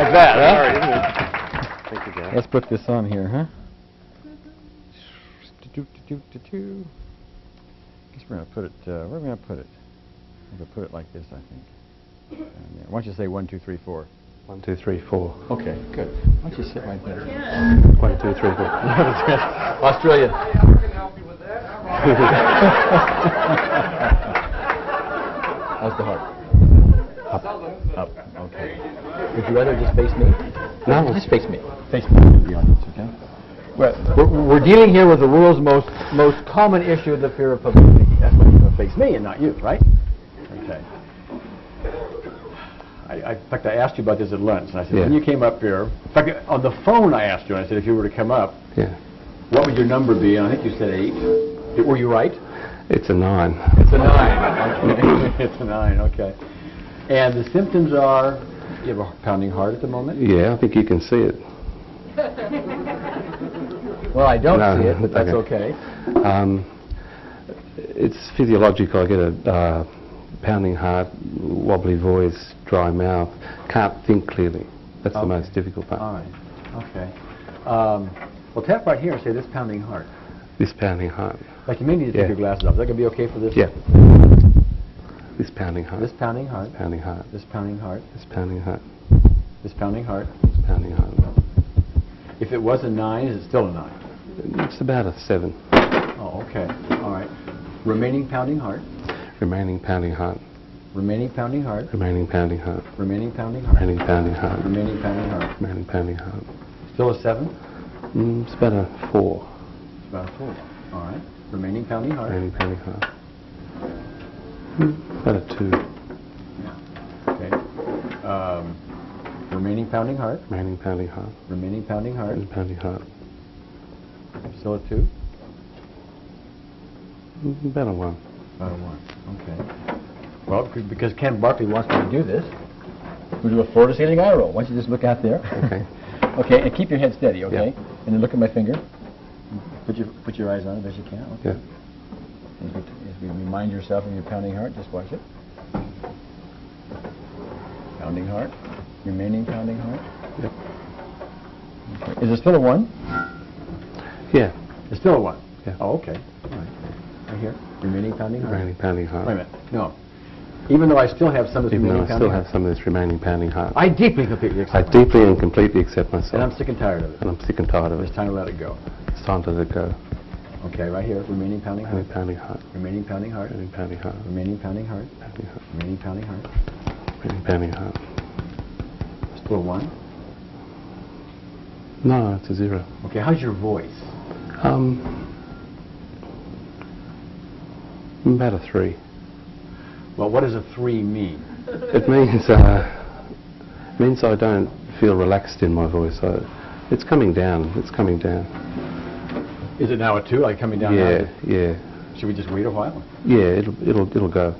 like that, huh? Thank you, guys. Let's put this on here, huh? Guess we're going to put it, where are we going to put it? We're going to put it like this, I think. And why don't you say 1, 2, 3, 4? 1, 2, 3, 4. Okay, good. Why don't you sit right there? 1, 2, 3, 4. Australia. I can help you with that. How's the heart? Up. Up. Okay. Would you rather just face me? No. Just face me. Face me to the audience, okay? Well, we're dealing here with the world's most common issue, the fear of public speaking. That's why you're going to face me and not you, right? Okay. In fact, I asked you about this at lunch, and I said, when you came up here, in fact, on the phone I asked you, and I said, if you were to come up, what would your number be? And I think you said 8. Were you right? It's a 9. It's a 9. Okay. It's a 9, okay. And the symptoms are, you have a pounding heart at the moment? Yeah, I think you can see it. Well, I don't see it, but that's okay. It's physiological. I get a pounding heart, wobbly voice, dry mouth, can't think clearly. That's the most difficult part. All right, okay. Well, tap right here and say this pounding heart. This pounding heart. Like you may need to take your glasses off. Is that going to be okay for this? Yeah. This pounding heart. This pounding heart. Pounding heart. This pounding heart. This pounding heart. This pounding heart. This pounding heart. If it was a 9, is it still a 9? It's about a 7. Oh, okay. All right. Remaining pounding heart. Remaining pounding heart. Remaining pounding heart. Remaining pounding heart. Remaining pounding heart. Remaining pounding heart. Remaining pounding heart. Remaining pounding heart. Still a 7? It's about a 4. It's about a 4. All right. Remaining pounding heart. Remaining pounding heart. About a 2. Yeah. Okay. Remaining pounding heart. Remaining pounding heart. Remaining pounding heart. Remaining pounding heart. Still a 2? About a 1. About a 1. Okay. Well, because Ken Barkley wants me to do this, we'll do a floor-to-ceiling eye roll. Why don't you just look out there? Okay. Okay, and keep your head steady, okay? Yeah. And then look at my finger. Put your eyes on it as you can. Okay. Yeah. As you remind yourself of your pounding heart, just watch it. Pounding heart. Remaining pounding heart. Yep. Okay. Is it still a 1? Yeah. It's still a 1? Yeah. Oh, okay. All right. Right here. Remaining pounding heart. Remaining pounding heart. Wait a minute. No. Even though I still have some of this Even though remaining I pounding still heart. have some of this remaining pounding heart. I deeply, completely I accept deeply and completely accept myself. And I'm sick and tired of it. And I'm sick and tired of it. It's time to let it go. It's time to let it go. Okay, right here. Remaining pounding heart. Pounding heart. Remaining pounding heart. Remaining pounding heart. Remaining pounding heart. Pounding heart. Remaining pounding heart. Remaining pounding heart. Still a 1? No, it's a 0. Okay, how's your voice? About a 3. Well, what does a 3 mean? It means I don't feel relaxed in my voice. It's coming down. It's coming down. Is it now a 2, like coming down? Yeah, now? yeah. Should we just wait a while? Yeah, it'll go.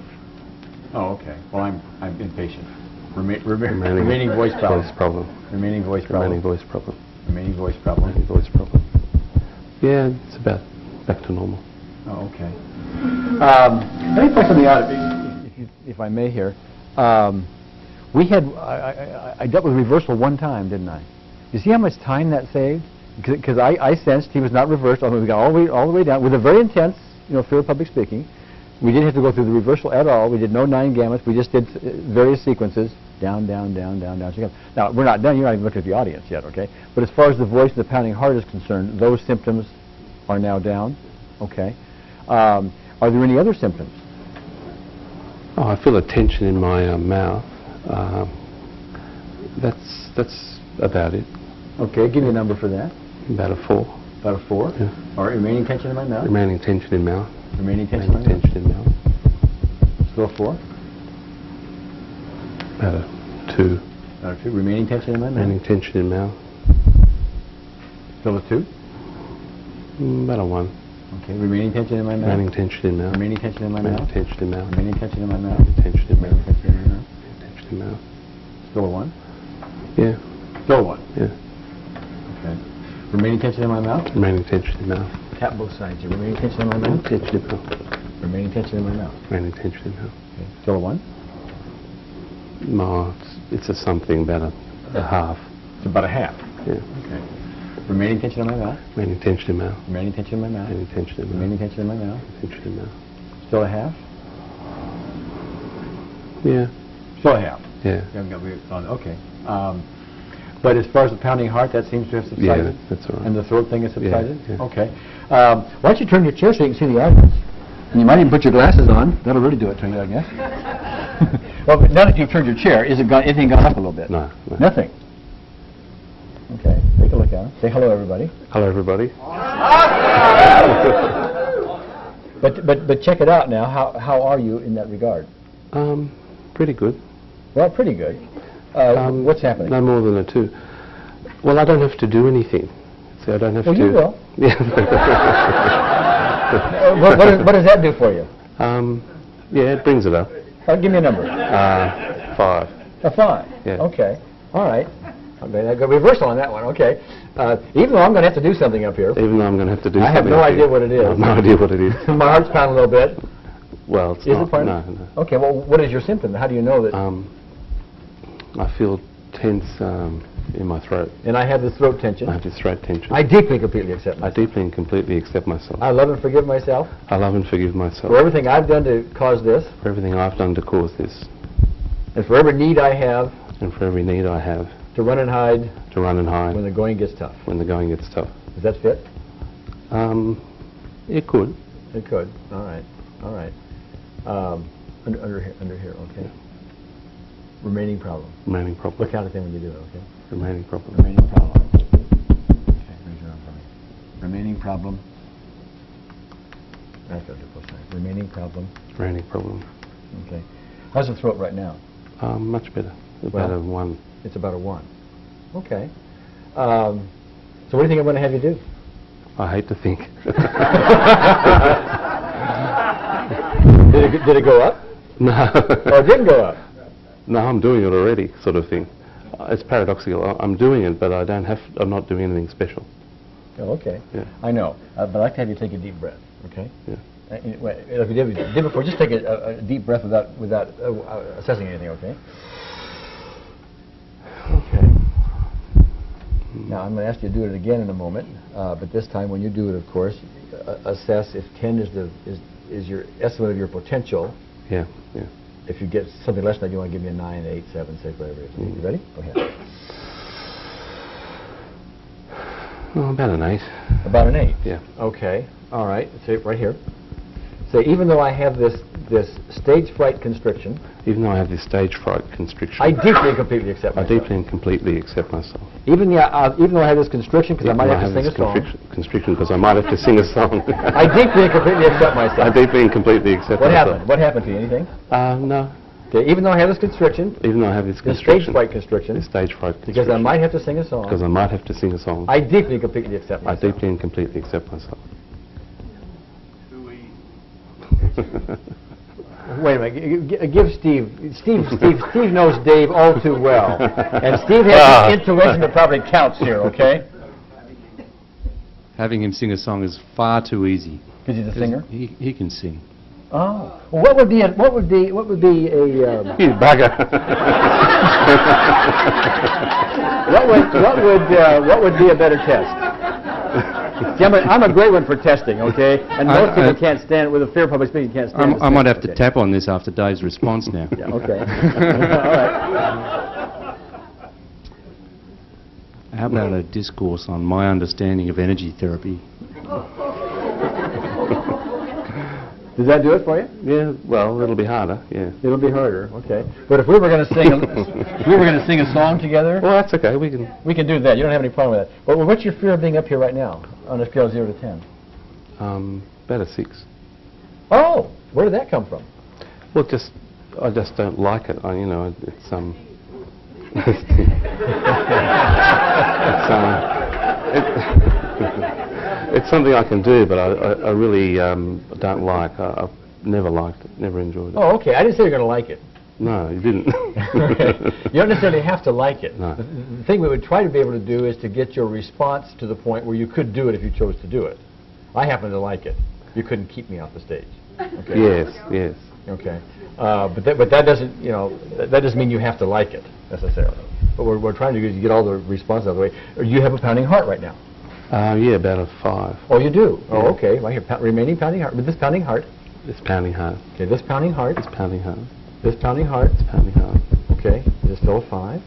Oh, okay. Well, I'm impatient. Remaining voice problem. Voice problem. Remaining voice problem. Remaining voice problem. Remaining voice problem. Remaining voice problem. Yeah, it's about back to normal. Oh, okay. Let me point something out, if I may here. We had, I dealt with reversal one time, didn't I? You see how much time that saved? Because I sensed he was not reversed, although we got all the way down with a very intense, fear of public speaking. We didn't have to go through the reversal at all. We did no 9 gamuts. We just did various sequences, down, down, down, down, down. Now, we're not done. You're not even looking at the audience yet, okay? But as far as the voice and the pounding heart is concerned, those symptoms are now down, okay? Are there any other symptoms? Oh, I feel a tension in my mouth. That's about it. Okay, give me a number for that. About a 4. About a 4? Yeah. All right, remaining tension in my mouth? Remaining tension in mouth. Remaining tension in my mouth? Tension in mouth. Still a 4? About a 2. About a 2. Remaining tension in my mouth? Remaining tension in mouth. Still a 2? About a 1. Okay, remaining tension in my mouth? Remaining tension in mouth. Remaining tension in my mouth? Remaining tension in mouth. Remaining tension in my mouth? Remaining tension in mouth. Remaining tension in my mouth? Remaining tension in mouth. Still a 1? Yeah. Still a 1? Yeah. Okay. Remaining tension in my mouth? Remaining tension in mouth. Tap both sides here. Remaining tension in my mouth? Tension in mouth. Remaining tension in my mouth? Remaining tension in mouth. Okay. Still a 1? No, it's a something about a half. It's about a half. Yeah. Okay. Remaining tension in my mouth. Remaining tension in mouth. Remaining tension in my mouth. Remaining tension in mouth. Remaining tension in my mouth. Tension in mouth. Still a half. Yeah. Still a half. Yeah. Okay. But as far as the pounding heart, that seems to have subsided? Yeah, that's all right. And the throat thing has subsided? Yeah. Okay. Why don't you turn your chair so you can see the audience? And you might even put your glasses on. That'll really do it to you, I guess. Well, but now that you've turned your chair, is it anything gone up a little bit? No. Nothing? Okay. Take a look at him. Say hello, everybody. Hello, everybody. But check it out now. How are you in that regard? Pretty good. Well, pretty good. What's happening? No more than a 2. Well, I don't have to do anything. See, I don't have to... Well, you will. Yeah. What does that do for you? Yeah, it brings it up. Give me a number. 5. A 5? Yeah. Okay. All right. Okay, I got reversal on that one. Okay. Even though I'm going to have to do something up here. Even though I'm going to have to do I something. have no idea what it is. I have no idea what it is. My heart's pounding a little bit. Well, it's Is not. it pounding? No. Okay, well, what is your symptom? How do you know that? I feel tense in my throat. And I have the throat tension. I have this throat tension. I deeply and completely accept myself. I deeply and completely accept myself. I love and forgive myself I love and forgive myself for everything I've done to cause this, for everything I've done to cause this, and for every need I have and for every need I have to run and hide to run and hide when the going gets tough. when the going gets tough. Does that fit? It could. It could. All right. All right. Under here. Okay. Remaining problem. Remaining problem. Look out at them when you do it. Okay. Remaining problem. Remaining problem. Okay. Raise your arm for me. Remaining problem. That's what I'm supposed to say. Remaining problem. Remaining problem. Okay. How's the throat right now? Much better. About Well, a 1. It's about a 1. Okay. So what do you think I'm going to have you do? I hate to think. Did it go up? No. Or it didn't go up? No, I'm doing it already, sort of thing. It's paradoxical. I'm doing it, but I'm not doing anything special. Oh, okay. Yeah. I know. But I'd like to have you take a deep breath. Okay. Yeah. Wait, if you did before, just take a deep breath without assessing anything. Okay. Okay. Now I'm going to ask you to do it again in a moment, but this time when you do it, of course, assess if 10 is your estimate of your potential. Yeah. Yeah. If you get something less than that, you want to give me a 9, 8, 7, 6, whatever it is. You ready? Go ahead. Well, about an 8. About an 8? Yeah. Okay. All right. Say it right here. Say, even though I have this stage fright constriction, Even though I have this stage fright constriction, I deeply and completely accept I myself. deeply and completely accept myself. Even though I have this constriction, because I might have to sing a song. Constriction because I might have to sing a song. I deeply and completely accept myself. I deeply and completely accept What myself. happened? What happened to you? Anything? No. Okay. Even though I have this constriction, Even though I have this this constriction, stage fright constriction, this stage fright because I constriction, might have to sing a song, because I might have to sing a song, I deeply and completely accept I myself. deeply and completely accept myself. Wait a minute. Give Steve. Steve knows Dave all too well, and Steve has an intuition that probably counts here. Okay. Having him sing a song is far too easy. Because he's a singer. He can sing. Oh. Well, what would be a? You bugger. what would be a better test? See, I'm a great one for testing, okay? And most people can't stand, with a fear of public speaking, can't stand it. I might have to tap on this after Dave's response now. Yeah, okay. All right. How about a discourse on my understanding of energy therapy? Does that do it for you? Yeah, well, it'll be harder, yeah. It'll be harder, okay. But if we were going to sing, a song together, Well, that's okay, we can... we can do that. You don't have any problem with that. But what's your fear of being up here right now on a scale of 0 to 10? About a 6. Oh, where did that come from? Well, I just don't like it. It's it's something I can do, but I really don't like. I've never liked it, never enjoyed it. Oh, okay. I didn't say you're going to like it. No, you didn't. You don't necessarily have to like it. No. The thing we would try to be able to do is to get your response to the point where you could do it if you chose to do it. I happen to like it. You couldn't keep me off the stage. Okay? Yes. Okay. But that doesn't, that doesn't mean you have to like it necessarily. what we're trying to do is get all the responses out of the way. You have a pounding heart right now. Yeah, about a 5. Oh, you do? Yeah. Oh, okay. Right here, remaining pounding heart. With this pounding heart. This pounding heart. Okay, this pounding heart. This pounding heart. This pounding heart. This pounding heart. Okay, is it still a 5?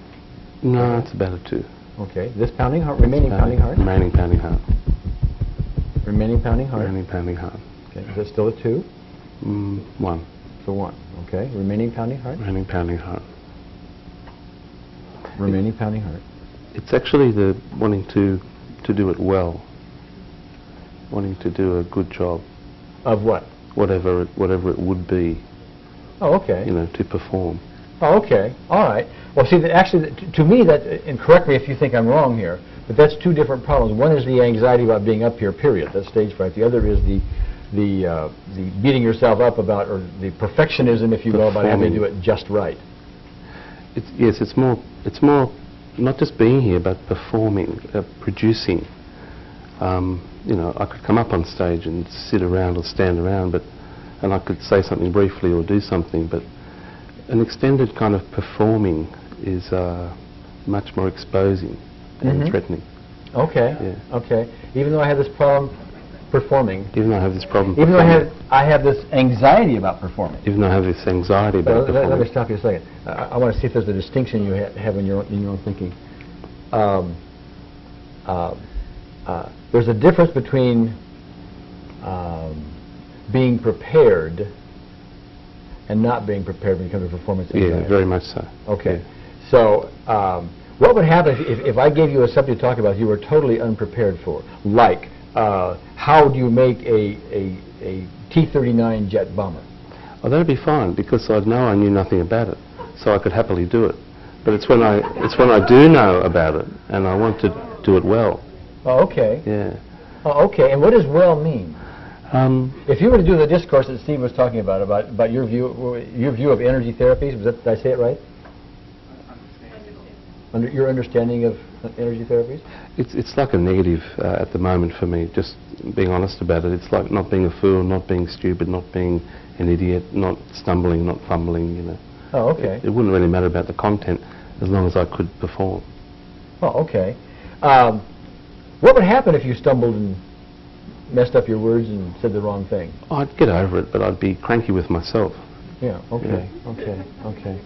No, it's about a 2. Okay, this pounding heart, remaining pounding heart. Remaining pounding heart. Remaining pounding heart. Remaining pounding heart. Okay, is it still a 2? 1. So 1. Okay, remaining pounding heart. Remaining pounding heart. Remaining pounding heart. It's actually the wanting to do it well. Wanting to do a good job. Of what? Whatever it would be. Oh, okay. You know, to perform. Oh, okay. All right. Well, see, actually, to me, that, and correct me if you think I'm wrong here, but that's two different problems. One is the anxiety about being up here, period. That's stage fright. The other is the beating yourself up about, or the perfectionism, if you will, about having to do it just right. Yes, it's more not just being here, but performing, producing. You know, I could come up on stage and sit around or stand around, and I could say something briefly or do something, but an extended kind of performing is much more exposing and threatening. Okay. Yeah. Okay. Even though I have this problem performing. Even though I have this problem. Even though I have this anxiety about performing. Even though I have this anxiety about performing. Let me stop you a second. I want to see if there's a distinction you have in your own thinking. There's a difference between being prepared and not being prepared when it comes to performance anxiety. Yeah, very much so. Okay. Yeah. So, what would happen if I gave you a subject to talk about you were totally unprepared for? Like, how do you make a T-39 jet bomber? Oh, that'd be fine, because I'd know I knew nothing about it, so I could happily do it. But it's when I do know about it, and I want to do it well. Oh, okay. Yeah. Oh, okay. And what does well mean? If you were to do the discourse that Steve was talking about your view of energy therapies, did I say it right? Your understanding of energy therapies? It's like a negative at the moment for me, just being honest about it. It's like not being a fool, not being stupid, not being an idiot, not stumbling, not fumbling, you know. Oh, okay. It wouldn't really matter about the content as long as I could perform. Oh, okay. What would happen if you stumbled and messed up your words and said the wrong thing? I'd get over it, but I'd be cranky with myself. Yeah, okay, Yeah. okay.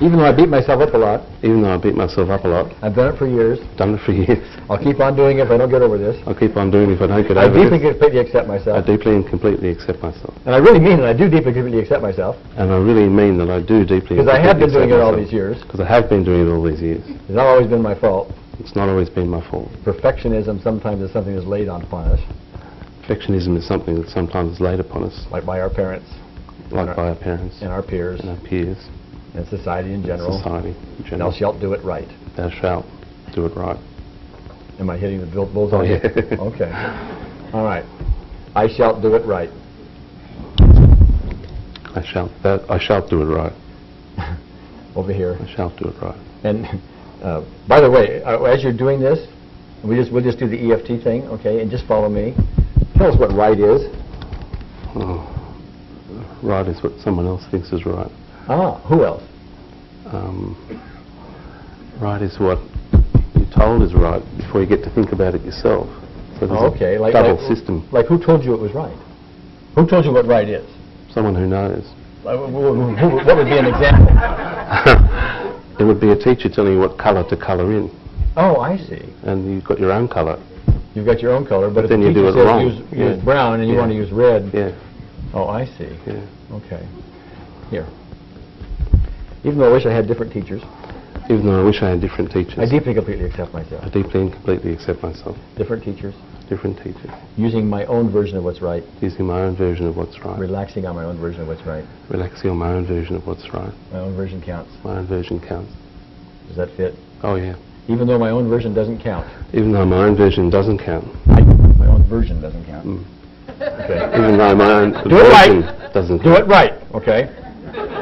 Even though I beat myself up a lot. Even though I beat myself up a lot. I've done it for years. Done it for years. I'll keep on doing it if I don't get over this. I'll keep on doing it if I don't get I over deeply this. and completely accept myself. I deeply and completely accept myself. And I really mean it. I do deeply and completely accept myself. And I really mean that I do deeply and Because I have been completely doing it accept all myself. these years. Because I have been doing it all these years. It's not always been my fault. It's not always been my fault. Perfectionism sometimes is something that's laid upon us. Perfectionism is something that sometimes is laid upon us. Like by our parents. Like by our parents. And our peers. And our peers. And society in general. Society in general. Thou shalt do it right. Thou shalt do it right. Am I hitting the bullseye? Oh, yeah. Okay. All right. I shall do it right. I shall do it right. Over here. I shall do it right. And by the way, as you're doing this, we'll just do the EFT thing, okay? And just follow me. Tell us what right is. Oh, right is what someone else thinks is right. Ah, who else? Right is what you're told is right before you get to think about it yourself. So there's Okay, a like double system. Like who told you it was right? Who told you what right is? Someone who knows. What would be an example? It would be a teacher telling you what colour to colour in. Oh, I see. And you've got your own colour. You've got your own color, but if then the you do teacher it says wrong. use brown and you want to use red. Yeah. Oh, I see. Yeah. Okay. Here. Even though I wish I had different teachers, Even though I wish I had different teachers. I deeply and completely accept myself. I deeply and completely accept myself. Different teachers, Different teachers. using my own version of what's right, Using my own version of what's right. relaxing on my own version of what's right. Relaxing on my own version of what's right. My own version counts. My own version counts. Does that fit? Oh yeah. Even though my own version doesn't count. Even though my own version doesn't count. My own version doesn't count. Mm. Okay. Even though my own Do it version right. doesn't Do count. it right, okay?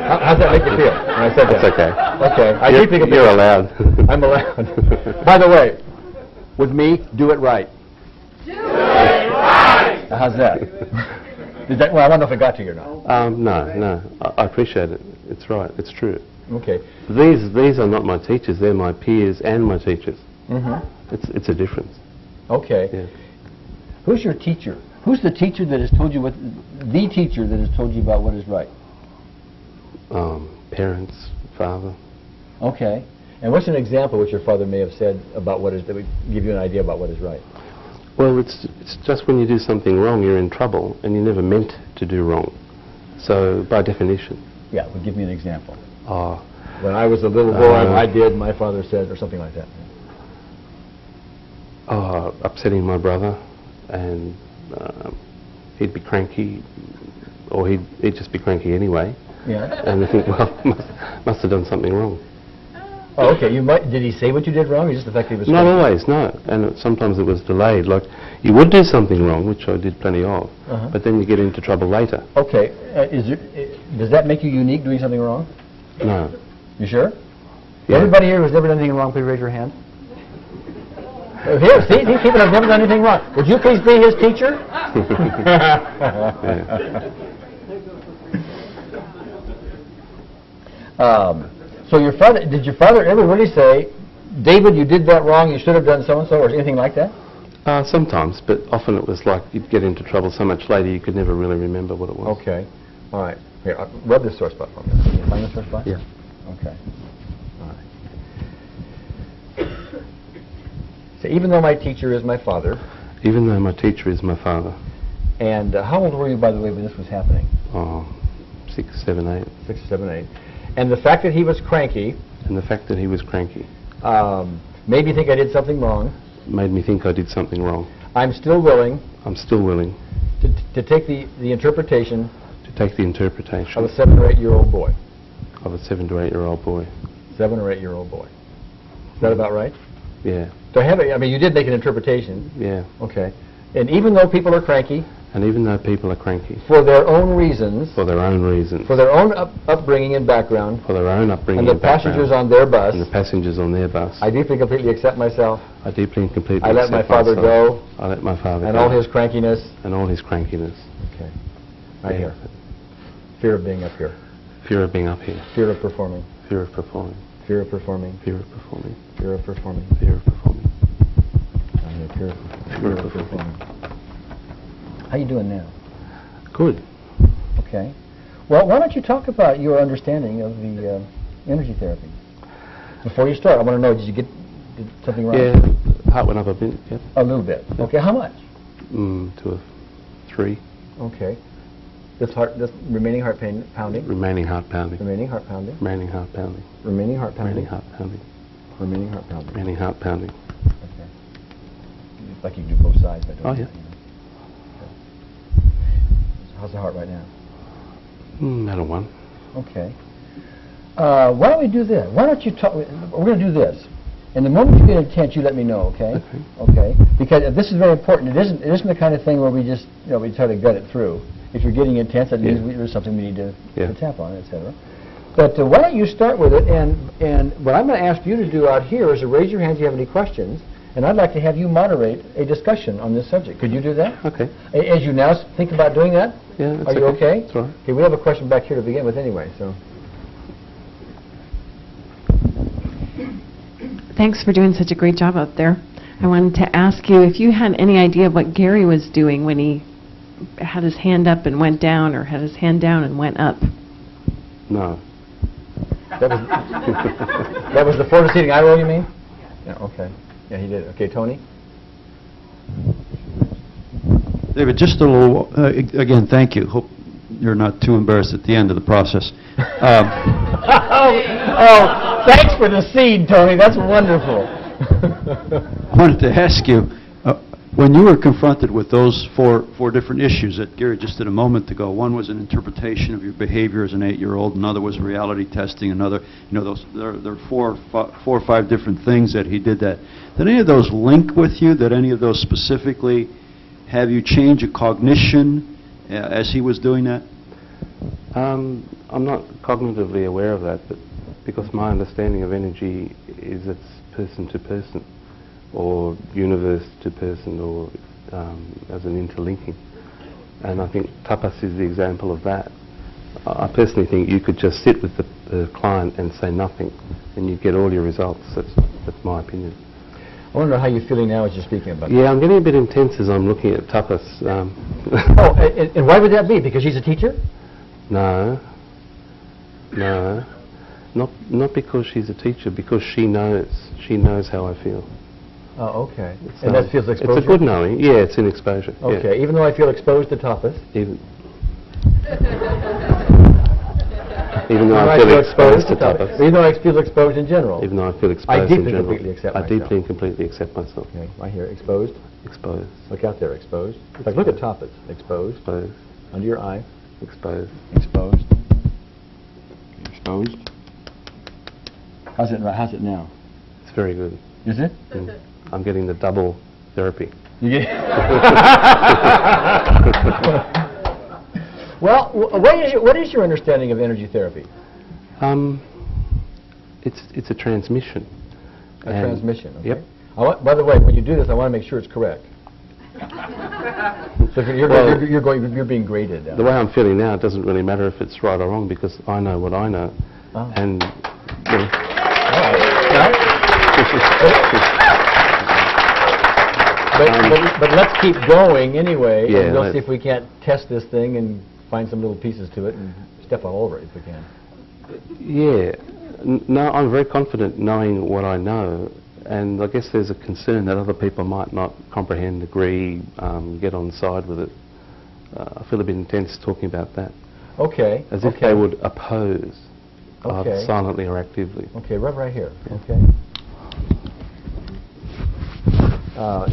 How's that make you feel when I said that? That's okay. Okay. I deeply completely. You're allowed. I'm allowed. By the way, with me, do it right. Do it right! How's that? Well, I don't know if it got to you or not. No. I appreciate it. It's right. It's true. Okay. These are not my teachers, they're my peers and my teachers. It's a difference. Okay. Yeah. Who's your teacher? Who's the teacher that has told you the teacher that has told you about what is right? Parents, father. Okay. And what's an example which your father may have said about what is, that would give you an idea about what is right? Well, it's just when you do something wrong, you're in trouble, and you never meant to do wrong. So, by definition. Yeah, well, give me an example. Oh, When I was a little boy, I did, my father said, or something like that. upsetting my brother, and he'd be cranky, or he'd just be cranky anyway. Yeah. And I think, well, must have done something wrong. Oh, okay. Did he say what you did wrong, or just the fact that he was Not cranky? always, no. And sometimes it was delayed. Like, you would do something wrong, which I did plenty of, but then you get into trouble later. Okay. Does that make you unique, doing something wrong? No. You sure? Yeah. Everybody here who's never done anything wrong, please raise your hand. Here, see, these people have never done anything wrong. Would you please be his teacher? So your father, did your father ever really say, David, you did that wrong, you should have done so-and-so, or anything like that? Sometimes, but often it was like you'd get into trouble so much later you could never really remember what it was. Okay. All right. Here, rub this sore spot for me. Can you find the sore spot? Yeah. Okay. All right. So even though my teacher is my father, Even though my teacher is my father. and how old were you, by the way, when this was happening? 6, 7, 8. 6, 7, 8. And the fact that he was cranky And the fact that he was cranky made me think I did something wrong. made me think I did something wrong. I'm still willing I'm still willing to take the interpretation to take the interpretation of a 7 or 8-year-old boy. of a 7 to 8-year-old boy. 7 or 8-year-old boy. Is that about right? Yeah, So I mean, you did make an interpretation. yeah. Okay. And even though people are cranky, And even though people are cranky, for their own reasons, for their own reasons, for their own upbringing and background, for their own upbringing and the and background, passengers on their bus, and the passengers on their bus, I deeply, completely accept myself. I deeply and completely I let my accept father myself. go, I let my father and go. all his crankiness. And all his crankiness. Okay. Right Yeah. here. Fear of being up here. Fear of being up here. Fear of performing. Fear of performing. Fear of performing. Fear of performing. Fear of performing. Fear of performing. Right here. Fear Fear of of performing. How you doing now? Good. Okay. Well, why don't you talk about your understanding of the energy therapy? Before you start, I want to know, did something wrong? Yeah, heart went up a bit, yeah. A little bit. Okay, how much? To a 3. Okay. This remaining heart pounding? Remaining heart pounding. Remaining heart pounding? Remaining heart pounding. Remaining heart pounding? Remaining heart pounding. Remaining heart pounding. Remaining heart pounding. Okay. It's like you can do both sides. Oh, yeah. How's the heart right now? At a 1. Okay. Why don't we do this? Why don't you talk? We're going to do this. And the moment you get intent, you let me know, okay? Okay. Okay. Because this is very important. It isn't the kind of thing where we just, we try to gut it through. If you're getting intense, that means there's something we need to tap on, etc. But why don't you start with it? And what I'm going to ask you to do out here is to raise your hand if you have any questions. And I'd like to have you moderate a discussion on this subject. Could you do that? Okay. As you now think about doing that? Yeah, that's Are you okay? That's all right. Okay, we have a question back here to begin with anyway, so. Thanks for doing such a great job out there. I wanted to ask you if you had any idea of what Gary was doing when he had his hand up and went down, or had his hand down and went up. No. That was the forward seating eye roll, you mean? Yeah, okay. Yeah, he did. Okay, Tony? David, just a little, again, thank you. Hope you're not too embarrassed at the end of the process. Thanks for the seed, Tony. That's wonderful. I wanted to ask you, when you were confronted with those four different issues that Gary just did a moment ago, one was an interpretation of your behavior as an 8-year-old, another was reality testing, another, there are four or five different things that he did that. Did any of those link with you? Did any of those specifically have you change a cognition as he was doing that? I'm not cognitively aware of that, but because my understanding of energy is it's person to person, or universe to person, or as an interlinking. And I think tapas is the example of that. I personally think you could just sit with the client and say nothing, and you get all your results. That's my opinion. I want to know how you're feeling now as you're speaking about Yeah, I'm getting a bit intense as I'm looking at tapas. Oh, and why would that be? Because she's a teacher? No, not because she's a teacher. Because she knows how I feel. Oh, okay. And that feels exposure? It's a good knowing. Yeah, it's an exposure. Okay, even though I feel exposed to tapas. Even though I feel exposed to tapas. Even though I feel exposed in general. Even though I feel exposed I in deeply general. completely accept I myself. deeply and completely accept myself. Okay, right here, exposed. Exposed. Look out there, exposed. Like, look at tapas, exposed. Exposed. Under your eye, Exposed. exposed. Exposed. How's it now? It's very good. Is it? I'm getting the double therapy. You get Well, what is your understanding of energy therapy? It's a transmission. A transmission, okay. Yep. By the way, when you do this, I want to make sure it's correct. So if you're being graded. The way I'm feeling now, it doesn't really matter if it's right or wrong because I know what I know. Oh. And But let's keep going anyway, Yeah, and we'll let's- see if we can't test this thing and find some little pieces to it and step all over it if we can. yeah, no, I'm very confident knowing what I know, and I guess there's a concern that other people might not comprehend, agree, get on side with it. I feel a bit intense talking about that, Okay. as if okay. they would oppose, Okay. silently or actively. Okay, right here. Okay.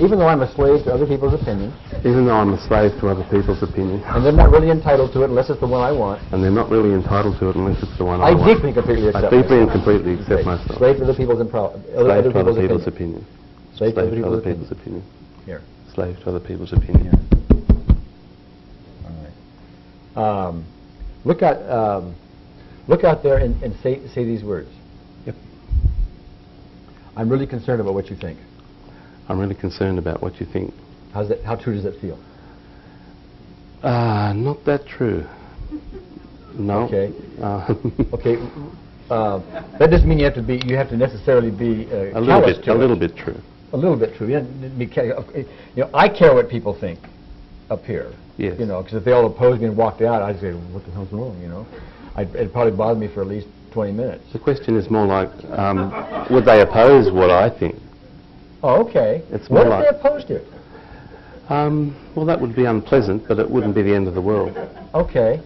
Even though I'm a slave to other people's opinions, Even though I'm a slave to other people's opinion, and they're not really entitled to it unless it's the one I want, and they're not really entitled to it unless it's the one I I want. deeply and completely accept I deeply and myself. completely accept Okay. myself. Slave to other people's Slave to other people's opinion. Slave to other to other people's people's opinion. opinion. Here. Slave to other people's opinion. All right. Look out there and say these words. Yep. I'm really concerned about what you think. I'm really concerned about what you think. How true does that feel? Not that true. No. Okay. Okay. That doesn't mean you have to necessarily be A callous to it. little bit true. A little bit true. I care what people think up here. Yes. Because if they all opposed me and walked out, I'd say, what the hell's wrong? It'd probably bother me for at least 20 minutes. The question is more like, would they oppose what I think? Oh, okay. It's What more if they like- opposed it? Well, that would be unpleasant, but it wouldn't be the end of the world. Okay.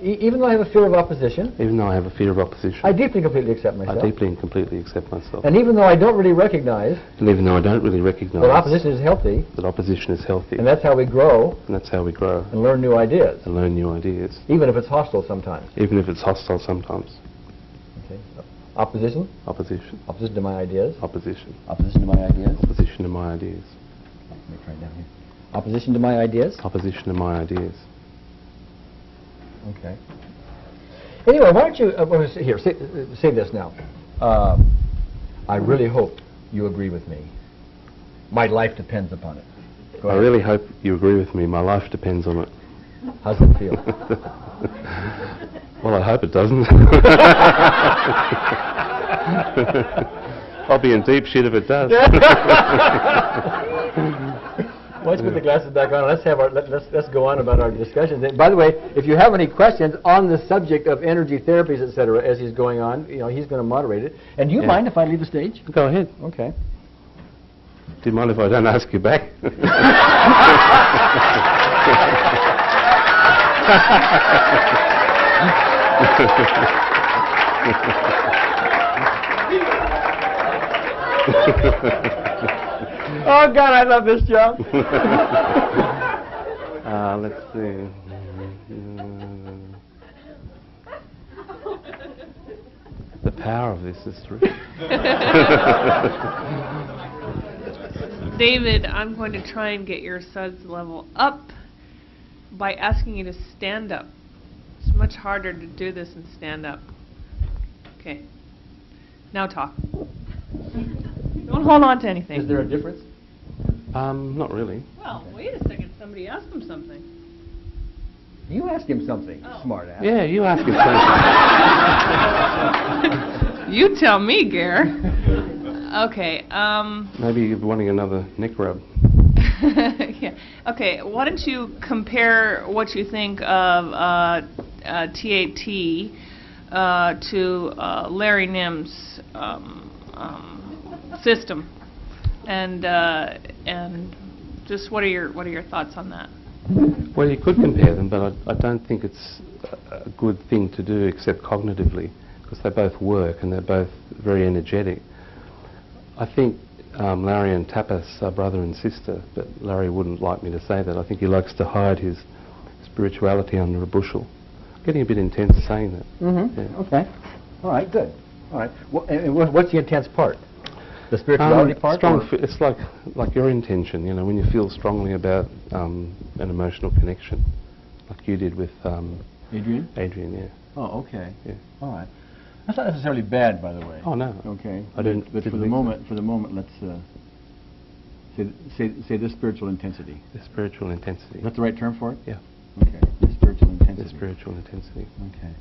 Even though I have a fear of opposition, Even though I have a fear of opposition, I deeply and completely accept myself. I deeply and completely accept myself. And even though I don't really recognize And even though I don't really recognise that opposition is healthy, that opposition is healthy, and that's how we grow and that's how we grow and learn new ideas, and learn new ideas, even if it's hostile sometimes. even if it's hostile sometimes. Okay. Opposition? Opposition, Opposition to my ideas. opposition, Opposition to my ideas. opposition to my ideas, Let me try it down here. Opposition to my ideas. opposition to my ideas. Okay. Anyway, why don't you here say this now? I really hope you agree with me. My life depends upon it. Go I ahead. really hope you agree with me. My life depends on it. How's it feel? Well, I hope it doesn't. I'll be in deep shit if it does. Why don't you put the glasses back on? Let's go on about our discussions. And by the way, if you have any questions on the subject of energy therapies, etc., as he's going on, he's going to moderate it. And do you Yeah. mind if I leave the stage? Go ahead. Okay. Do you mind if I don't ask you back? Oh God, I love this job. Let's see. The power of this is terrific. David, I'm going to try and get your suds level up by asking you to stand up. It's much harder to do this and stand up. Okay. Now talk. Don't hold on to anything. Is there a difference? Not really. Well, wait a second. Somebody asked him something. You ask him something, smart ass. Yeah, you ask him something. You tell me, Gare. Okay. Maybe you're wanting another neck rub. Yeah. Okay. Why don't you compare what you think of TAT to Larry Nim's system, and just what are your thoughts on that? Well, you could compare them, but I don't think it's a good thing to do except cognitively, because they both work and they're both very energetic. I think Larry and Tapas are brother and sister, but Larry wouldn't like me to say that. I think he likes to hide his spirituality under a bushel. Getting a bit intense saying that. Mm-hmm. Yeah. Okay. All right, good. All right. And what's the intense part? The spirituality part? Strong. It's like your intention, you know, when you feel strongly about an emotional connection, like you did with Adrian? Adrian, yeah. Oh, okay. Yeah. All right. That's not necessarily bad, by the way. Oh, no. Okay. I didn't. But for the moment, let's say this spiritual intensity. The spiritual intensity. Is that the right term for it? Yeah. Okay. The spiritual intensity. The spiritual intensity. Okay.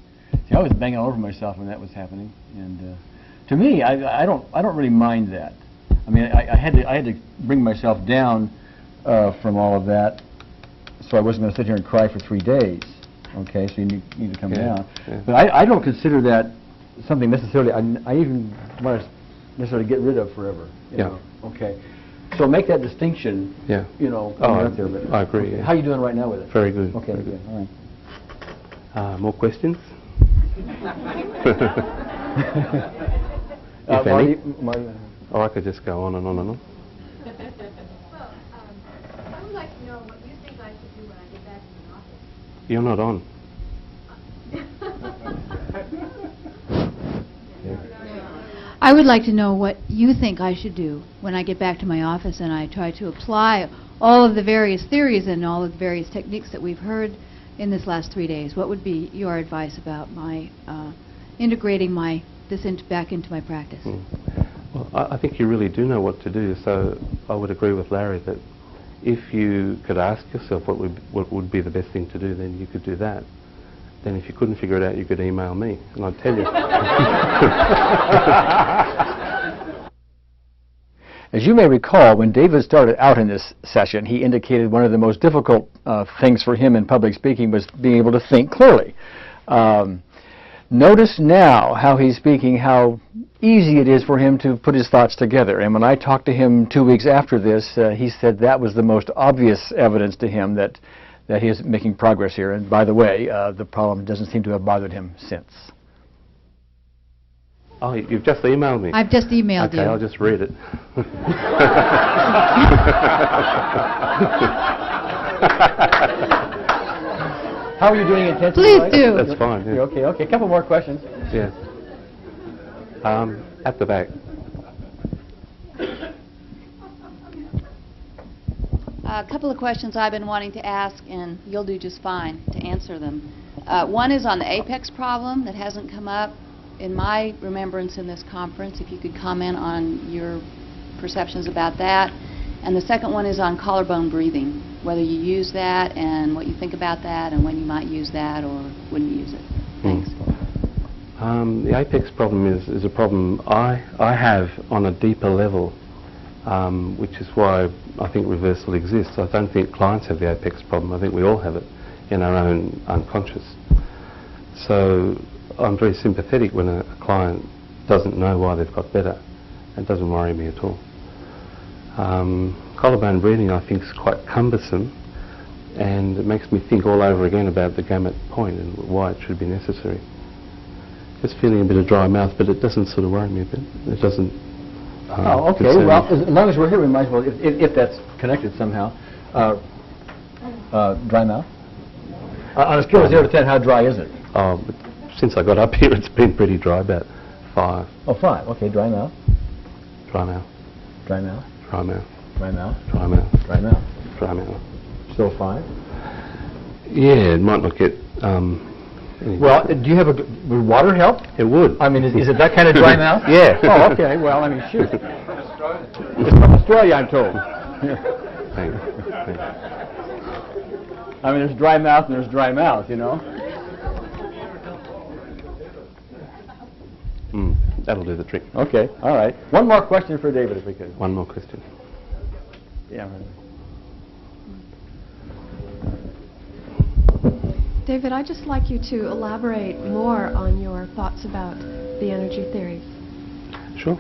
See, I was banging all over myself when that was happening, and to me, I don't really mind that. I mean, I had to bring myself down from all of that, so I wasn't going to sit here and cry for 3 days. Okay, so you need to come down. Yeah. But I don't consider that something necessarily I even want to necessarily get rid of forever. You know? Okay. So make that distinction. Yeah. You know. Oh, out there, but I agree. Yeah. How are you doing right now with it? Very good. Okay. Very Good. All right. More questions? If Marty, any? Or I could just go on and on and on. Well, I would like to know what you think I should do when I get back to the office. You're not on. I would like to know what you think I should do when I get back to my office and I try to apply all of the various theories and all of the various techniques that we've heard in this last 3 days. What would be your advice about my integrating this back into my practice? Well, I think you really do know what to do, so I would agree with Larry that if you could ask yourself what would be the best thing to do, then you could do that. Then if you couldn't figure it out, you could email me, and I'd tell you. As you may recall, when David started out in this session, he indicated one of the most difficult things for him in public speaking was being able to think clearly. Notice now how he's speaking, how easy it is for him to put his thoughts together. And when I talked to him 2 weeks after this, he said that was the most obvious evidence to him that he is making progress here. And by the way, the problem doesn't seem to have bothered him since. Oh, you've just emailed me? I've just emailed you. Okay, I'll just read it. How are you doing intensely? Please do. That's fine. Yeah. You're okay, okay. A couple more questions. Yeah. At the back. A couple of questions I've been wanting to ask, and you'll do just fine to answer them. One is on the apex problem that hasn't come up in my remembrance in this conference. If you could comment on your perceptions about that. And the second one is on collarbone breathing, whether you use that and what you think about that and when you might use that or wouldn't use it. Thanks. The apex problem is a problem I have on a deeper level, which is why I think reversal exists. I don't think clients have the apex problem. I think we all have it in our own unconscious. So I'm very sympathetic when a client doesn't know why they've got better. It doesn't worry me at all. Collarbone breathing I think is quite cumbersome, and it makes me think all over again about the gamut point and why it should be necessary. Just feeling a bit of dry mouth, but it doesn't sort of worry me a bit. It doesn't oh, okay. concern Well, me. as long as we're here, we might as well, if that's connected somehow. Dry mouth? On a scale of 0 to 10, how dry is it? Oh, but since I got up here, it's been pretty dry, about 5. Oh, 5. Okay, dry mouth. Dry mouth, Dry mouth. dry mouth, Dry mouth. dry mouth, Dry mouth. dry mouth. Still 5. Yeah, it might not get... Well, do you have would water help? It would. I mean, is it that kind of dry mouth? Yeah. Oh, okay. Well, I mean, shoot. It's from Australia, I'm told. Thanks. I mean, there's dry mouth and there's dry mouth, you know. That'll do the trick. Okay, all right. One more question for David, if we could. One more question. Yeah. David, I'd just like you to elaborate more on your thoughts about the energy theories. Sure.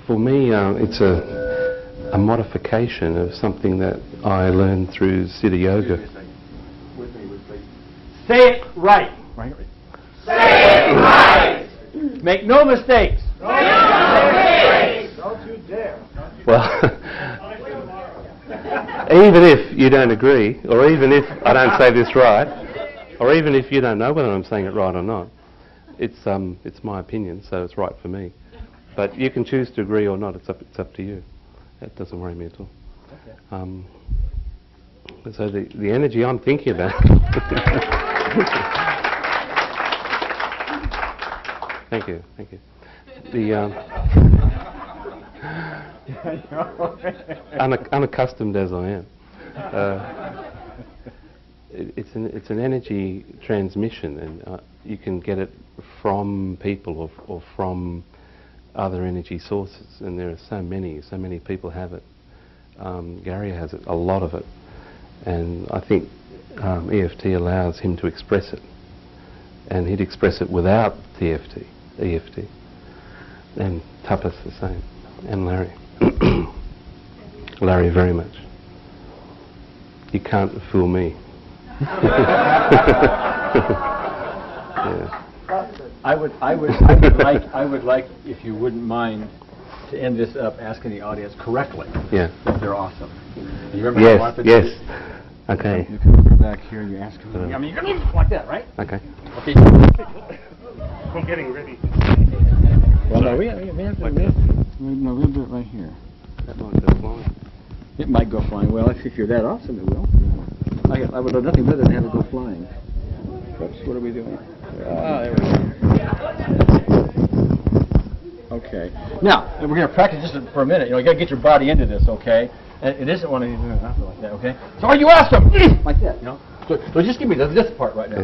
For me, it's a modification of something that I learned through Siddha Yoga. Say it right. Say it right. Make no mistakes. Make no mistakes. Don't you dare. Well, even if you don't agree, or even if I don't say this right, or even if you don't know whether I'm saying it right or not, it's my opinion, so it's right for me. But you can choose to agree or not. It's up to you. That doesn't worry me at all. Okay. So the energy I'm thinking about. Thank you. The unaccustomed as I am, it's an energy transmission, and you can get it from people or from other energy sources, and there are so many people have it. Gary has it, a lot of it, and I think EFT allows him to express it, and he'd express it without EFT, and Tapas the same, and Larry. Larry very much. You can't fool me. Yeah. I would like, if you wouldn't mind, to end this up asking the audience correctly. Yeah. If they're awesome. You remember Yes. how I wanted Yes. to- Okay. You come back here and you ask them. I mean, you're going to like that, right? Okay. Okay. I'm getting ready. Well, no, we have to do it right here. That might go flying. It might go flying. Well, if you're that awesome, it will. I would love nothing better than have it go flying. Whoops, what are we doing? There we go. Okay. Now, we're going to practice just for a minute. You know, you got to get your body into this, okay? And it isn't one of these nothing like that, okay? So are you awesome? Like that, you know? So just give me this part right now.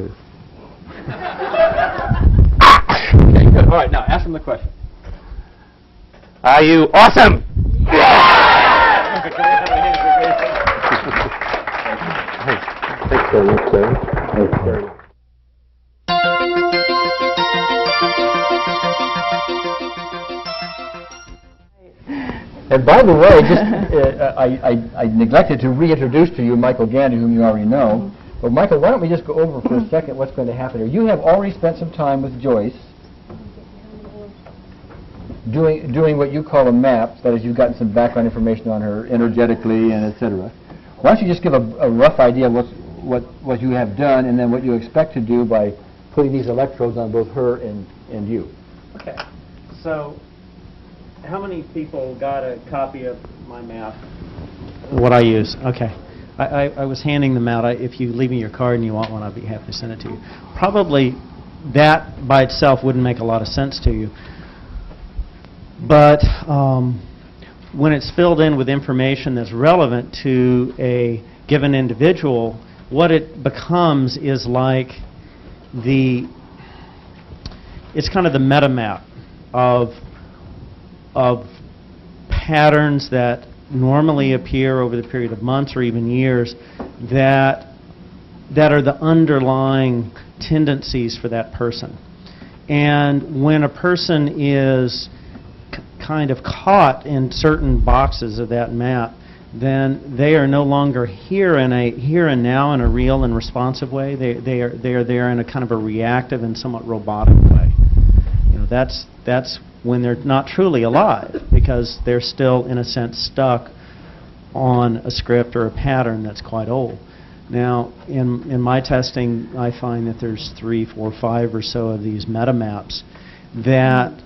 Okay, good. All right, now ask them the question. Are you awesome? Thanks very much, sir. Thanks very much. And by the way, just I neglected to reintroduce to you Michael Gandy, whom you already know. But Michael, why don't we just go over for a second what's going to happen here? You have already spent some time with Joyce doing what you call a map. That is, you've gotten some background information on her energetically and etc. Why don't you just give a rough idea of what you have done and then what you expect to do by putting these electrodes on both her and you. Okay. So, how many people got a copy of my map? What I use. Okay. I was handing them out. If you leave me your card and you want one, I'll be happy to send it to you. Probably that by itself wouldn't make a lot of sense to you. But when it's filled in with information that's relevant to a given individual, what it becomes is like it's kind of the meta map of patterns that normally appear over the period of months or even years that are the underlying tendencies for that person. And when a person is kind of caught in certain boxes of that map, then they are no longer here and now in a real and responsive way. They are there in a kind of a reactive and somewhat robotic way. You know, that's when they're not truly alive, because they're still in a sense stuck on a script or a pattern that's quite old. Now, in my testing, I find that there's 3, 4, 5 or so of these meta maps that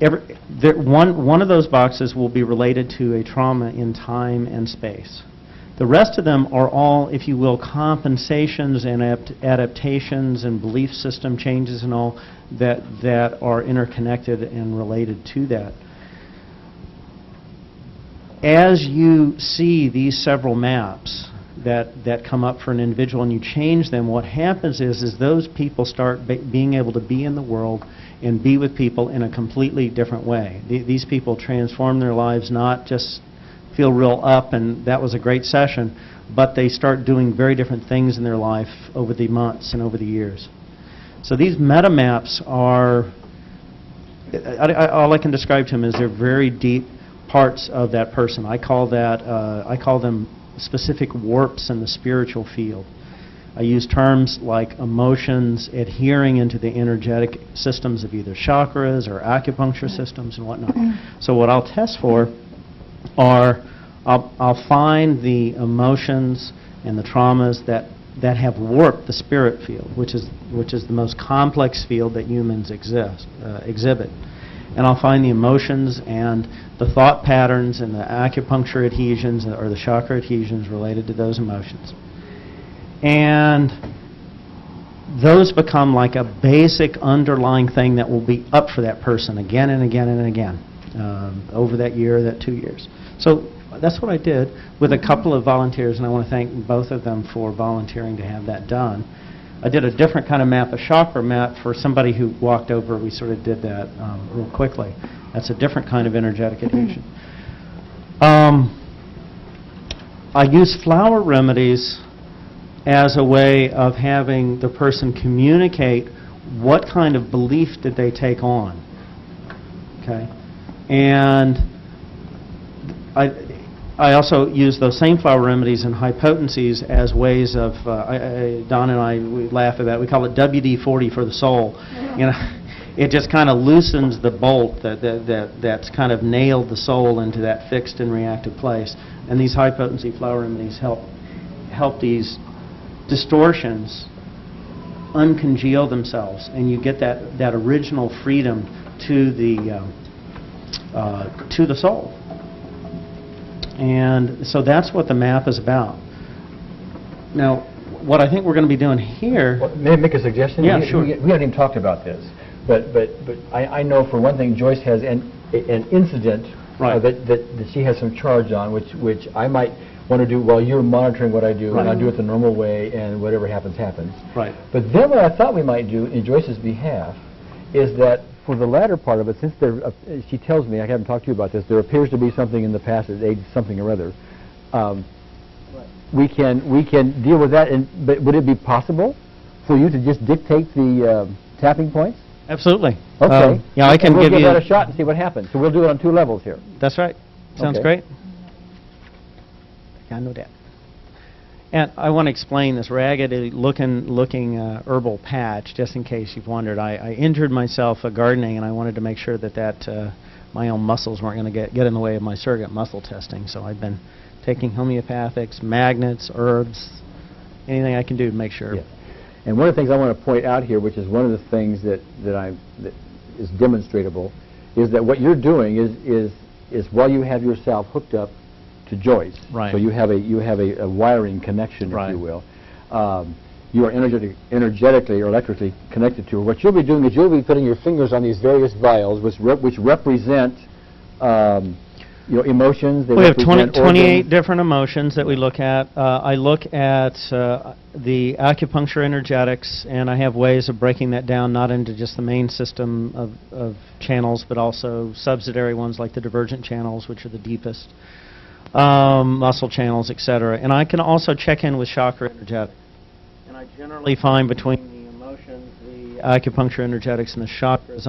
one of those boxes will be related to a trauma in time and space. The rest of them are all, if you will, compensations and adaptations and belief system changes and all that are interconnected and related to that. as you see these several maps that come up for an individual and you change them, what happens is those people start being able to be in the world and be with people in a completely different way. These people transform their lives, not just feel real up and that was a great session, but they start doing very different things in their life over the months and over the years. So these meta maps are, all I can describe to them is they're very deep parts of that person. I call them specific warps in the spiritual field. I use terms like emotions adhering into the energetic systems of either chakras or acupuncture systems and whatnot. So what I'll test for are, I'll find the emotions and the traumas that have warped the spirit field, which is the most complex field that humans exhibit. And I'll find the emotions and the thought patterns and the acupuncture adhesions or the chakra adhesions related to those emotions. And those become like a basic underlying thing that will be up for that person again and again and again over that year, that 2 years. So that's what I did with a couple of volunteers, and I want to thank both of them for volunteering to have that done. I did a different kind of map, a chakra map, for somebody who walked over. We sort of did that real quickly. That's a different kind of energetic adhesion. I use flower remedies as a way of having the person communicate what kind of belief did they take on. Okay? And I also use those same flower remedies and high potencies as ways of, Don and I, we laugh about it, we call it WD-40 for the soul. You know, it just kind of loosens the bolt that's kind of nailed the soul into that fixed and reactive place. And these high potency flower remedies help these distortions uncongeal themselves, and you get that original freedom to the soul. And so that's what the map is about. Now, what I think we're going to be doing here... Well, may I make a suggestion? Yeah, sure. We haven't even talked about this, but I know for one thing Joyce has an incident that she has some charge on, which I might want to do while you're monitoring what I do, and I'll do it the normal way, and whatever happens, happens. Right. But then what I thought we might do in Joyce's behalf is that for the latter part of it, since there, she tells me, I haven't talked to you about this, there appears to be something in the past at age something or other. We can deal with that, but would it be possible for you to just dictate the tapping points? Absolutely. Okay. Yeah, I can we'll give you that a shot and see what happens. So we'll do it on 2 levels here. That's right. Sounds great. I know that. And I want to explain this raggedy looking herbal patch, just in case you've wondered. I injured myself gardening, and I wanted to make sure that my own muscles weren't going to get in the way of my surrogate muscle testing. So I've been taking homeopathics, magnets, herbs, anything I can do to make sure. Yeah. And one of the things I want to point out here, which is one of the things that is demonstratable, is that what you're doing is while you have yourself hooked up to Joyce. Right. So you have a wiring connection, if you will. You are energetically or electrically connected to her. What you'll be doing is you'll be putting your fingers on these various vials, which represent emotions. They we have 28 organs. different emotions that we look at. I look at the acupuncture energetics, and I have ways of breaking that down, not into just the main system of channels, but also subsidiary ones like the divergent channels, which are the deepest. Muscle channels, etc. And I can also check in with chakra energetics. And I generally find between the emotions, the acupuncture energetics, and the chakras,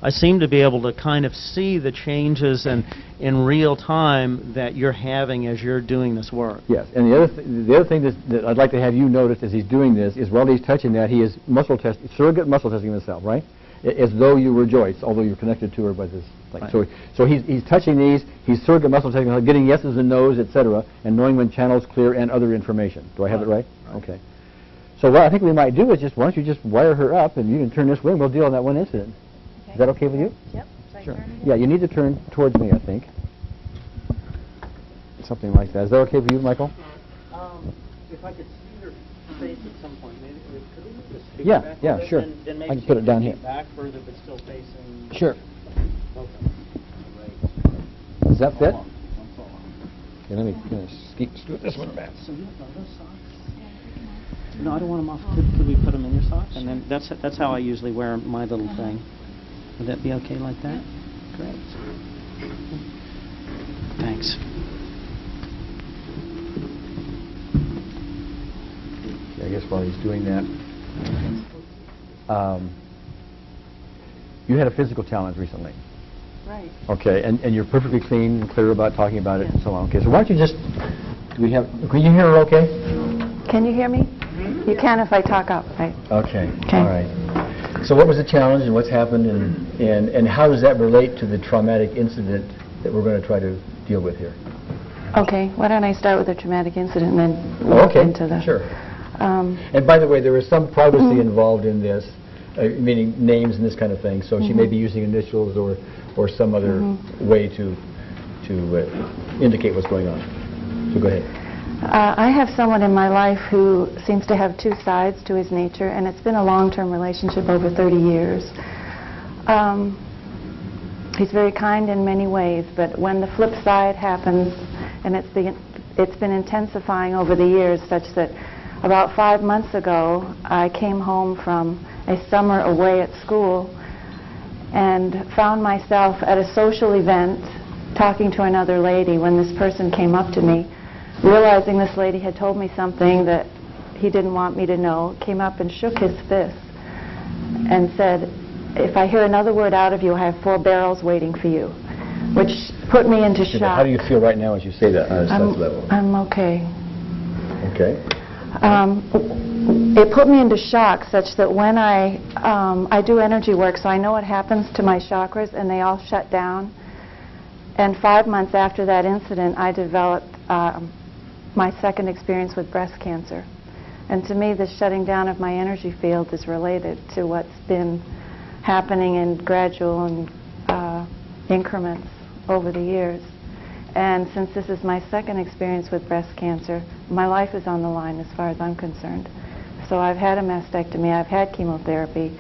I seem to be able to kind of see the changes in real time that you're having as you're doing this work. Yes, and the other thing that I'd like to have you notice as he's doing this is while he's touching that, he is surrogate muscle testing himself, right? As though you were Joyce, although you're connected to her by this thing. Right. So he's touching these, he's surrogate muscle testing, getting yeses and nos, etc., and knowing when channels clear and other information. Do I have it right? Okay. So what I think we might do is why don't you just wire her up, and you can turn this way, and we'll deal on that one incident. Okay. Is that okay with you? Yep. Sure. Yeah, you need to turn towards me, I think. Something like that. Is that okay for you, Michael? If I could see your face at some point, maybe could we move this speaker back a bit? Sure. Then maybe I can put it down here. Back further, but still facing. Sure. Okay. Does that fit? Okay, let me scoot this one back. So you have those socks? No, I don't want them off. Could we put them in your socks? And then that's how I usually wear my little thing. Would that be okay like that? Great. Thanks. I guess while he's doing that, you had a physical challenge recently. Right. Okay, and you're perfectly clean and clear about talking about it and so on. Okay, so why don't you just, can you hear her okay? Can you hear me? You can if I talk up, right? Okay, Okay. all right. So what was the challenge and what's happened and how does that relate to the traumatic incident that we're going to try to deal with here? Okay, why don't I start with the traumatic incident and then Oh, walk okay, into the... sure. And by the way, there is some privacy involved in this, meaning names and this kind of thing, so she may be using initials or some other way to indicate what's going on. So go ahead. I have someone in my life who seems to have two sides to his nature, and it's been a long-term relationship over 30 years. He's very kind in many ways, but when the flip side happens, and it's been intensifying over the years, such that about 5 months ago, I came home from a summer away at school and found myself at a social event talking to another lady when this person came up to me, realizing this lady had told me something that he didn't want me to know, came up and shook his fist and said, "If I hear another word out of you, I have 4 barrels waiting for you," which put me into shock. How do you feel right now as you say that on a sense level? I'm okay. Okay. It put me into shock such that when I do energy work, so I know what happens to my chakras, and they all shut down. And 5 months after that incident, I developed my second experience with breast cancer. And to me, the shutting down of my energy field is related to what's been happening in gradual and increments over the years. And since this is my second experience with breast cancer, my life is on the line as far as I'm concerned. So I've had a mastectomy, I've had chemotherapy.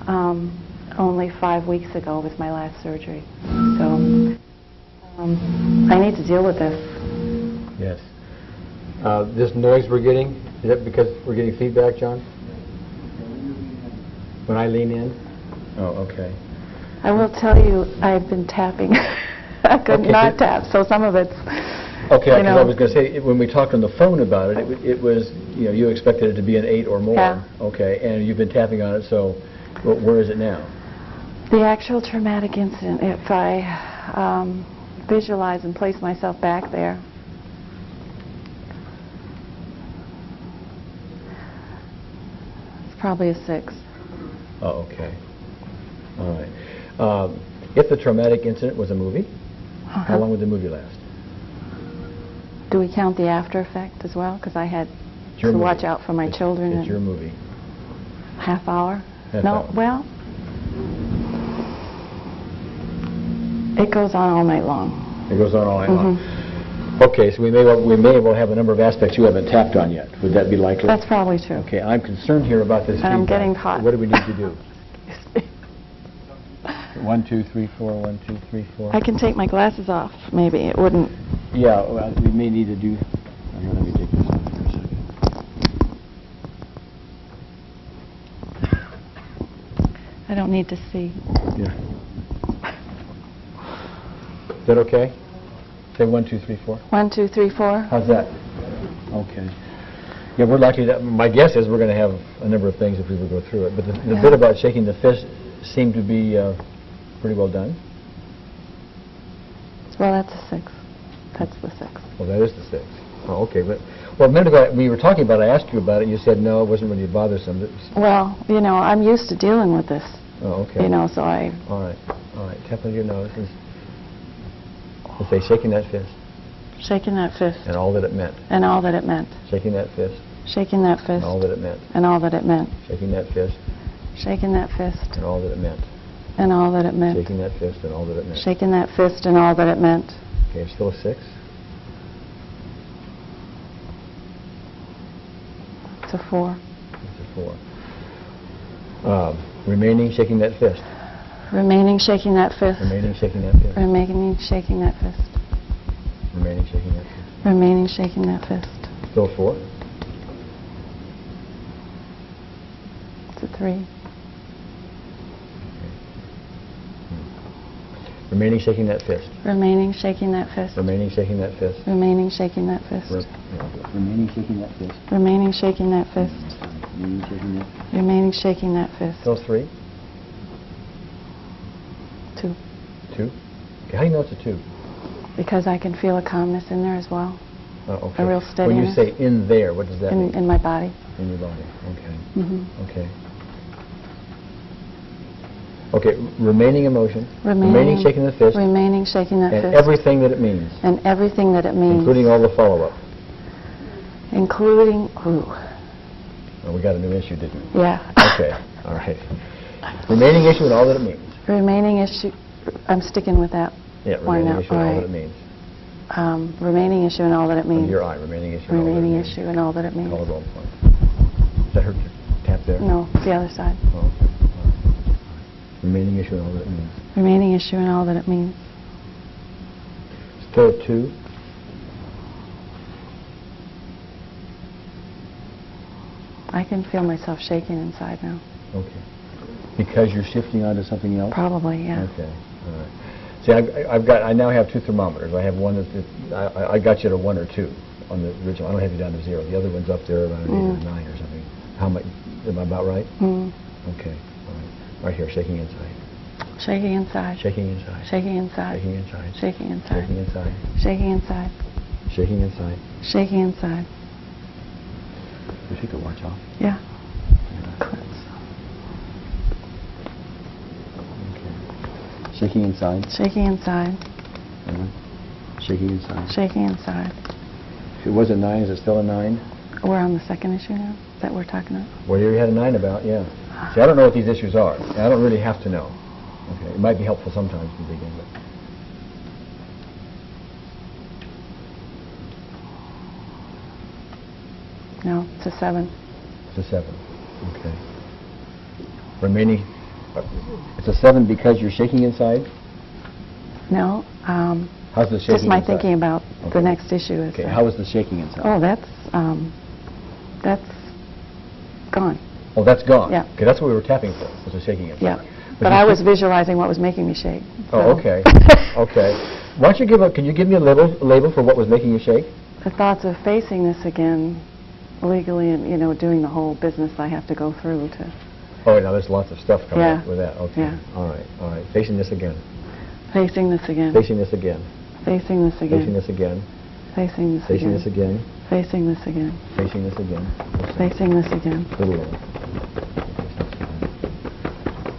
Only 5 weeks ago was my last surgery. So I need to deal with this. Yes. This noise we're getting, is that because we're getting feedback, John? When I lean in? Oh, okay. I will tell you, I've been tapping. I could not tap, so some of it's, okay, you know. I was going to say, when we talked on the phone about it, it was, you expected it to be an 8 or more. Yeah. Okay, and you've been tapping on it, so where is it now? The actual traumatic incident, if I visualize and place myself back there, it's probably a 6. Oh, okay. All right. If the traumatic incident was a movie, how long would the movie last? Do we count the after effect as well? Because I had to watch out for my children. It's your movie. Half hour? Half No, hour. well, it goes on all night long. It goes on all night long. Okay, so we may well have a number of aspects you haven't tapped on yet. Would that be likely? That's probably true. Okay, I'm concerned here about this And I'm feedback. getting hot. What do we need to do? 1, 2, 3, 4, 1, 2, 3, 4. I can take my glasses off, maybe. It wouldn't. Yeah, well, we may need to do... Here, let me take this off for a second. I don't need to see. Yeah. Is that okay? Say 1, 2, 3, 4. 1, 2, 3, 4. How's that? Okay. Yeah, we're likely to... My guess is we're going to have a number of things if we would go through it. But the bit about shaking the fist seemed to be pretty well done. Well, that's a 6. That's the 6. Well, that is the 6. Oh, okay. But, well, a minute ago, we were talking about it. I asked you about it. You said, no, it wasn't really bothersome. Well, I'm used to dealing with this. Oh, okay. So I... All right. All right. Tap on your nose. Let's say shaking that fist. Shaking that fist. And all that it meant. And all that it meant. Shaking that fist. Shaking that fist. And all that it meant. And all that it meant. Shaking that fist. Shaking that fist. And all that it meant. And all that it meant. Shaking that fist and all that it meant. Shaking that fist and all that it meant. Okay, it's still a 6. It's a 4. It's a 4. Remaining shaking that fist. Remaining shaking that fist. Remaining shaking that fist. Remaining shaking that fist. Remaining shaking that fist. Remaining shaking that fist. Still 4. It's a 3. Remaining shaking that fist. Remaining shaking that fist. Remaining shaking that fist. Remaining shaking that fist. Remaining shaking that fist. Remaining shaking that fist. Remaining shaking that. Remaining shaking that fist. Still 3. 2. 2. Okay, how do you know it's a 2? Because I can feel a calmness in there as well. Oh, okay. A real When you steadiness. say in there, what does that mean? In my body. In your body. Okay. Mm-hmm. Okay. Okay, remaining emotion. Remaining shaking the fist. Remaining shaking that And fist. everything that it means. And everything that it means. Including all the follow-up. Including, ooh. Well, we got a new issue, didn't we? Yeah. Okay, all right. Remaining issue and all that it means. Remaining issue, I'm sticking with that. Yeah, one remaining now. issue and all that Right. it means. Remaining issue and all that it On means. your eye, remaining issue and all that it Remaining means. issue and all that it means. Collarbone point. Does that hurt your tap there? No, the other side. Oh, okay. All right. Remaining issue and all that it means. Remaining issue and all that it means. Still 2. I can feel myself shaking inside now. Okay. Because you're shifting onto something else? Probably, yeah. Okay, all right. See, I now have 2 thermometers. I have one I got you to 1 or 2 on the original. I don't have you down to 0. The other one's up there around 8 or 9 or something. How much? Am I about right? Mm. Okay, all right. Right here, shaking inside. Shaking inside. Shaking inside. Shaking inside. Shaking inside. Shaking inside. Shaking inside. Shaking inside. Shaking inside. Shaking inside. You take the watch off. Yeah. Shaking inside. Shaking inside. Shaking inside. Shaking inside. If it was a 9, is it still a 9? We're on the second issue now? That we're talking about? Well, you had a 9 about, yeah. See, I don't know what these issues are. And I don't really have to know. Okay, it might be helpful sometimes to begin with. No, it's a 7. It's a 7. Okay. Remaining, it's a 7 because you're shaking inside? No. How's the shaking Just my inside? thinking about Okay. the next issue is. Okay, how is the shaking inside? Oh, that's gone. Oh, that's gone? Yeah. Okay, that's what we were tapping for, was the shaking inside. Yeah. But I was visualizing what was making me shake. Oh, so. okay. Okay. Why don't you can you give me a label for what was making you shake? The thoughts of facing this again legally and, doing the whole business I have to go through to. Oh, now there's lots of stuff coming Yeah. up with that. Okay. Yeah. All right. All right. Facing this again. Facing this again. Facing this again. Facing this again. Facing this again. Facing this Facing again. this again. Facing this again. Facing this again. Facing this again. A little lower.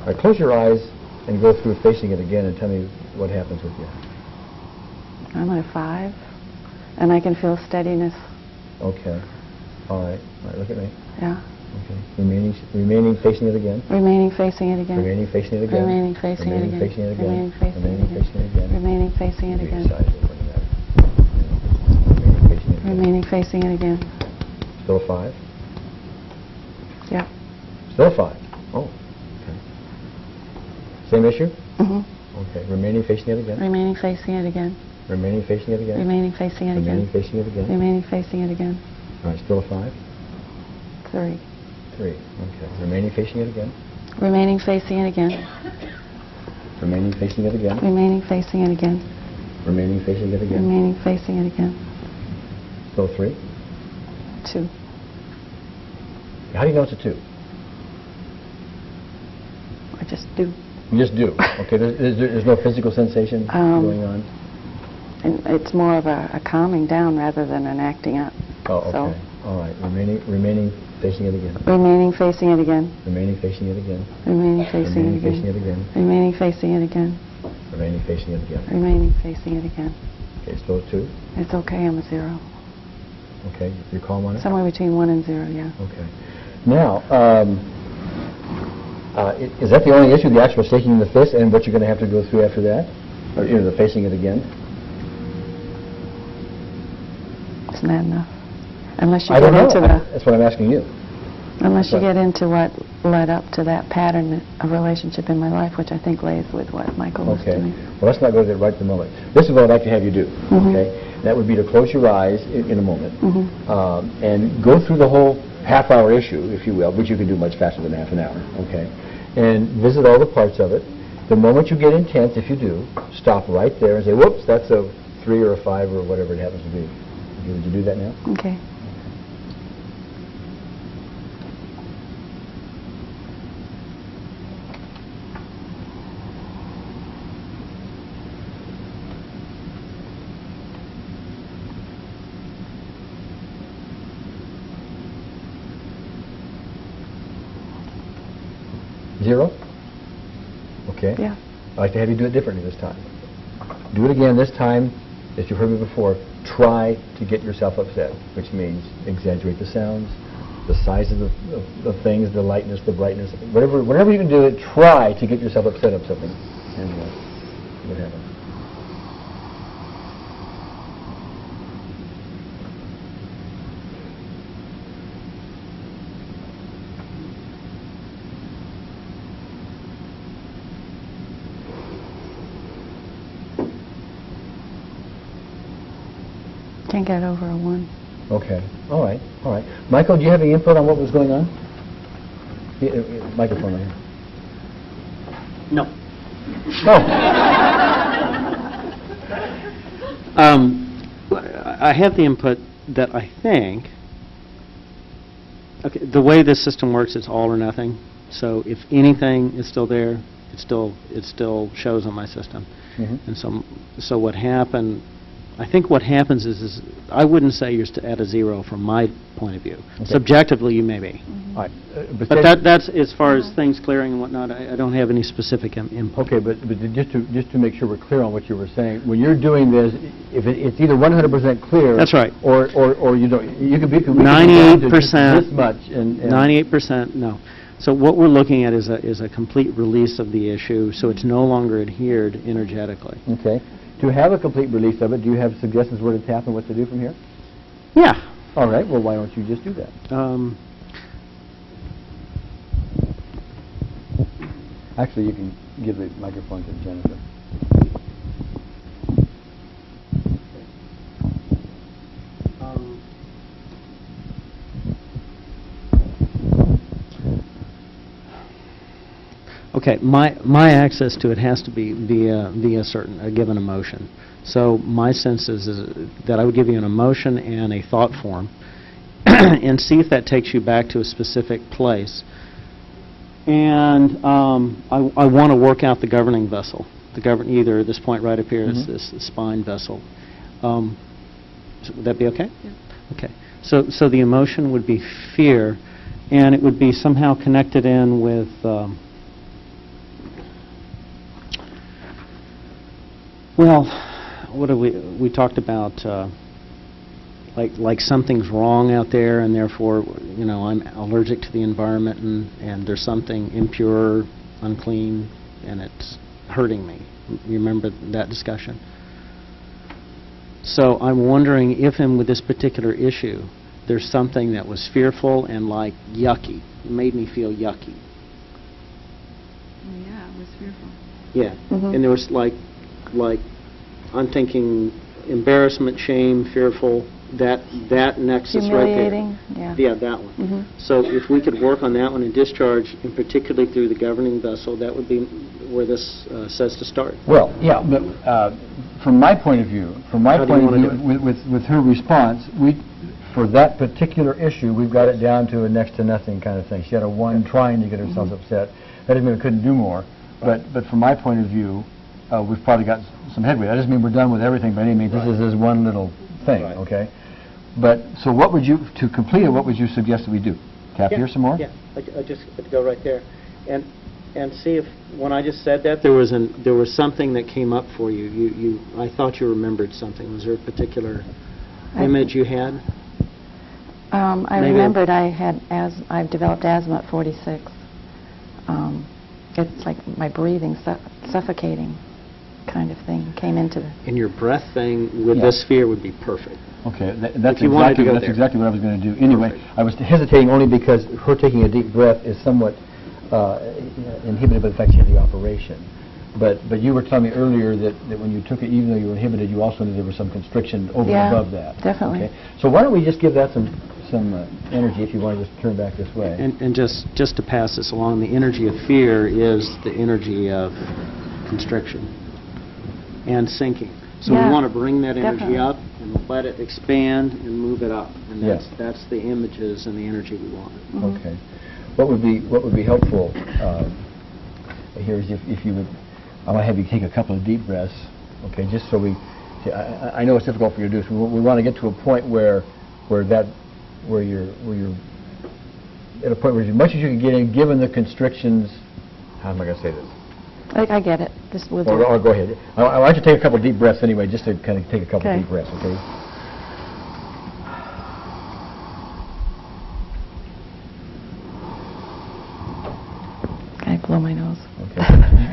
All right, close your eyes and go through facing it again and tell me what happens with you. I'm at a 5, and I can feel steadiness. Okay. All right. All right, look at me. Yeah. Okay. Remaining facing it again. Remaining facing it again. Remaining facing it again. Remaining facing it Remaining again. facing it again. Remaining facing it Remaining again. facing it again. Remaining facing it Be again. excited when you have it. Remaining facing it again. Remaining facing it again. Still a 5? Yeah. Still a 5. Oh, okay. Same issue? Mhm. Okay. Remaining facing it again. Remaining facing it again. Remaining facing it again. Remaining facing it Remaining again. facing it again. Remaining facing it again. All right. Still a 5? 3. 3. Okay. Remaining facing it again. Remaining facing it again. Remaining facing it again. Remaining facing it again. Remaining facing it again. Remaining facing it again. Still 3? 2. How do you know it's a 2? I just do. You just do. Okay. There's no physical sensation going on? And it's more of a calming down rather than an acting up. Oh, okay. So, All right. Remaining facing it again. remaining facing it again. Remaining facing it again. Remaining facing it Remaining facing it again. again. Remaining facing it again. Remaining facing it again. Remaining facing it again. Okay. Still a 2? It's okay, I'm a 0. Okay. You're calm on it? Somewhere between 1 and 0, yeah. Okay. Now, is that the only issue, the actual shaking in the fist, and what you're going to have to go through after that? Or, the facing it again? Isn't that enough? Unless you I get don't know. into the... That's what I'm asking you. Unless you Right. get into what led up to that pattern of relationship in my life, which I think lays with what Michael was Okay. doing. Well, let's not go there right at the moment. This is what I'd like to have you do. Mhm. Okay. That would be to close your eyes in a moment and go through the whole half-hour issue, if you will, which you can do much faster than half an hour, okay? And visit all the parts of it. The moment you get intense, if you do, stop right there and say, whoops, that's a 3 or a 5 or whatever it happens to be. Would you do that now? Okay. Zero? Okay. Yeah. I'd like to have you do it differently this time. Do it again this time, as you've heard me before, try to get yourself upset, which means exaggerate the sounds, the size of the things, the lightness, the brightness, whatever you can do, try to get yourself upset of something. And what happens? Can't get over a 1. Okay. All right. All right. Michael, do you have any input on what was going on? Microphone right here. No. I have the input that I think, okay, the way this system works, it's all or nothing. So if anything is still there, it still shows on my system. And so what happened, I think what happens is I wouldn't say you're at a 0 from my point of view. Okay. Subjectively, you may be. All right. But that's as far as things clearing and whatnot. I don't have any specific input. Okay, but just to make sure we're clear on what you were saying, when you're doing this, if it's either 100% clear, that's right, or you don't, you could be 98%. This much, and 98%. No. So what we're looking at is a complete release of the issue, so it's no longer adhered energetically. Okay. To have a complete release of it, do you have suggestions where to tap and what to do from here? Yeah. All right. Well, why don't you just do that? Actually, you can give the microphone to Jennifer. Okay, my access to it has to be via a given emotion. So my sense is that I would give you an emotion and a thought form, and see if that takes you back to a specific place. And I want to work out the governing vessel. Either this point right up here is this spine vessel. So would that be okay? Yeah. Okay. So the emotion would be fear, and it would be somehow connected in with. Well, what do we talked about? Like something's wrong out there, and therefore, I'm allergic to the environment, and there's something impure, unclean, and it's hurting me. You remember that discussion? So I'm wondering if, with this particular issue, there's something that was fearful and like yucky. It made me feel yucky. Oh, yeah, it was fearful. Yeah, and there was like I'm thinking embarrassment, shame, fearful, that nexus right there. Humiliating, yeah. Yeah, that one. So if we could work on that one and discharge, and particularly through the governing vessel, that would be where this says to start. Well, yeah, but from my point of view, with her response, for that particular issue, we've got it down to a next to nothing kind of thing. She had a 1 trying to get herself upset. That doesn't mean we couldn't do more. But from my point of view, we've probably got some headway. That doesn't mean we're done with everything by any means. This is one little thing, okay? But so what would you, to complete it, what would you suggest that we do? Tap here some more? Yeah, I just go right there. And see if, when I just said that, there was something that came up for you. I thought you remembered something. Was there a particular image you had? I remembered I've developed asthma at 46. It's like my breathing suffocating kind of thing came into the... And your breath thing with this sphere would be perfect. Okay, that's exactly what I was going to do. Anyway, I was hesitating only because her taking a deep breath is somewhat inhibited by the fact she had the operation. But you were telling me earlier that when you took it, even though you were inhibited, you also knew there was some constriction over and above that. Definitely. Okay. So why don't we just give that some energy, if you want to just turn back this way. And just to pass this along, the energy of fear is the energy of constriction and sinking. So we want to bring that energy up and let it expand and move it up. And that's the images and the energy we want. Okay. What would be helpful here is if you would, I want to have you take a couple of deep breaths, okay, just so we, see, I know it's difficult for you to do, so we want to get to a point where you're at a point where as much as you can get in, given the constrictions, how am I going to say this? I get it. Just with Or go ahead. I want you to take a couple of deep breaths anyway, just to kind of take a couple of deep breaths, okay? I blow my nose. Okay.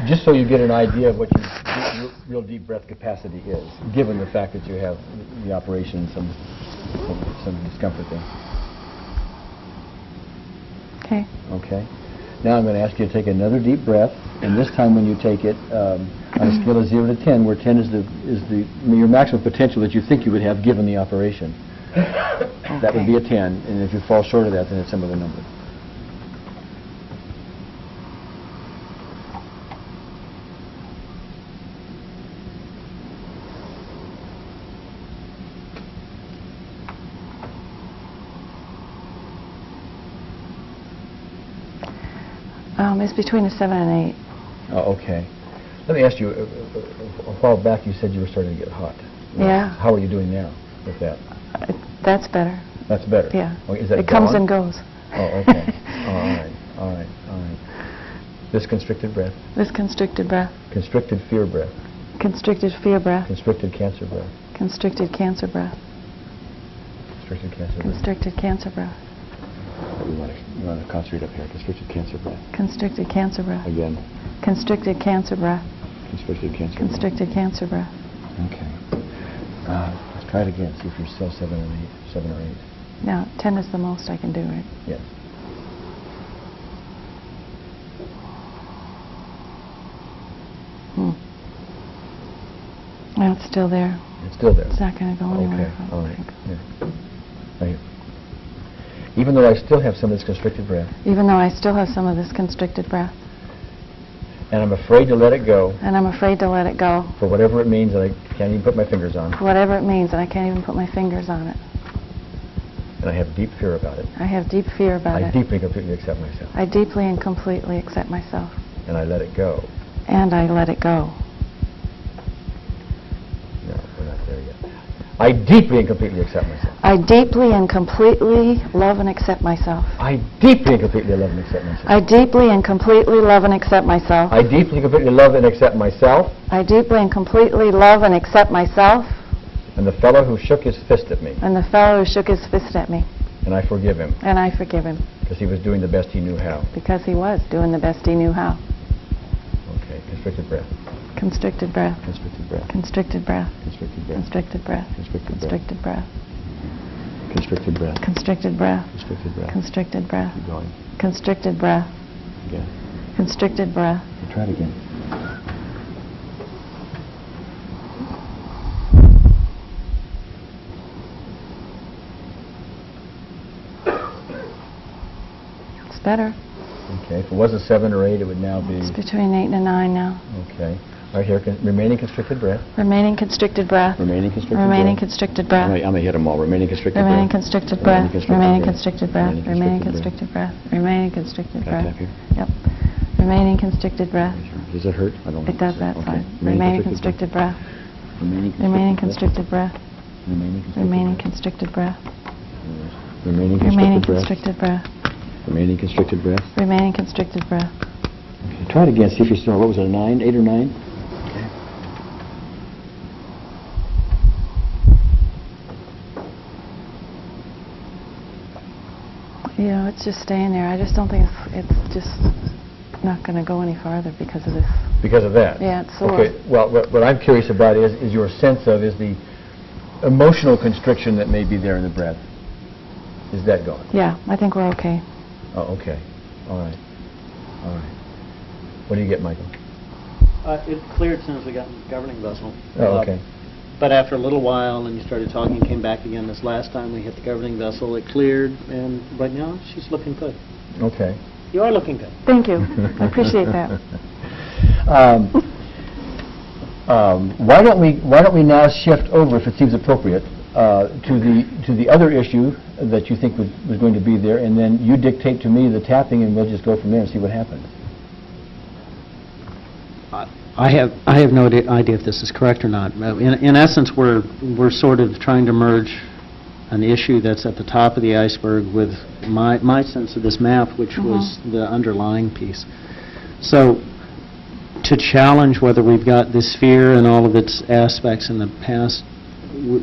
Just so you get an idea of what your real deep breath capacity is, given the fact that you have the operation and some discomfort there. Okay. Okay. Now I'm going to ask you to take another deep breath, and this time when you take it, on a scale of 0 to 10, where 10 is your maximum potential that you think you would have given the operation. That would be a 10, and if you fall short of that, then it's some other number. It's between a 7 and 8. Oh, okay. Let me ask you, a while back you said you were starting to get hot. Yeah. How are you doing now with that? That's better. That's better? Yeah. Okay, is that it comes gone? and goes. Oh, okay. All right. This constricted breath. This constricted breath. Constricted fear breath. Constricted fear breath. Constricted cancer breath. Constricted cancer breath. Constricted cancer breath. Constricted cancer breath. You want to concentrate up here. Constricted cancer breath. Constricted cancer breath. Again. Constricted cancer breath. Constricted cancer. Constricted cancer breath. Okay. Let's try it again. See if you're still 7 or 8. Now, 10 is the most I can do, right? Yes. Now it's still there. It's still there. It's not going to go anywhere. Okay. All right. Here. Right here. Even though I still have some of this constricted breath. Even though I still have some of this constricted breath. And I'm afraid to let it go. And I'm afraid to let it go. For whatever it means that I can't even put my fingers on. For whatever it means that I can't even put my fingers on it. And I have deep fear about it. I have deep fear about it. I deeply and completely accept myself. I deeply and completely accept myself. And I let it go. And I let it go. No, we're not there yet. I deeply and completely accept myself. I deeply and completely love and accept myself. I deeply and completely love and accept myself. I deeply and completely love and accept myself. I deeply and completely love and accept myself. I deeply and completely love and accept myself. And the fellow who shook his fist at me. And the fellow who shook his fist at me. And I forgive him. And I forgive him. Because he was doing the best he knew how. Because he was doing the best he knew how. Okay, constricted breath. Constricted breath. Constricted breath. Constricted breath. Constricted breath. Constricted breath. Constricted breath. Constricted breath. Constricted breath. Constricted breath. Constricted breath. Constricted breath. Keep going. Constricted breath. Again. Constricted breath. Try it again. It's better. Okay, if it was a 7 or 8, it would now be... It's between 8 and a 9 now. Okay. All right, here, remaining constricted breath. Remaining constricted breath. Remaining constricted Remaining breath. constricted breath. I'm going to hit them all. Remaining constricted Remaining breath. constricted breath. Remaining constricted breath. Remaining constricted constricted breath. Remaining constricted Can I breath. tap here? Yep. Remaining constricted breath. Does it hurt? I don't know. It does that Okay. fine. Remaining constricted breath. Remaining constricted breath. Remaining constricted breath. Remaining Remaining constricted breath. constricted breath. Remaining constricted breath. Remaining constricted breath. Okay. Try it again. See if you're still... What was it, a 9? 8 or 9? You know, it's just staying there. I just don't think it's just not going to go any farther because of this. Because of that? Yeah, it's sore. Okay. Well, what I'm curious about is your sense of, is the emotional constriction that may be there in the breath. Is that gone? Yeah, I think we're okay. Oh, okay. All right. All right. What do you get, Michael? It cleared as soon as we got in the governing vessel. Oh, okay. But after a little while, and you started talking, came back again this last time we hit the governing vessel, it cleared, and right now she's looking good. Okay. You are looking good. Thank you. I appreciate that. Why don't we now shift over, if it seems appropriate, to the other issue that you think was going to be there, and then you dictate to me the tapping, and we'll just go from there and see what happens. I have no idea if this is correct or not. In essence, we're sort of trying to merge an issue that's at the top of the iceberg with my sense of this map, which was the underlying piece. So to challenge whether we've got this sphere and all of its aspects in the past,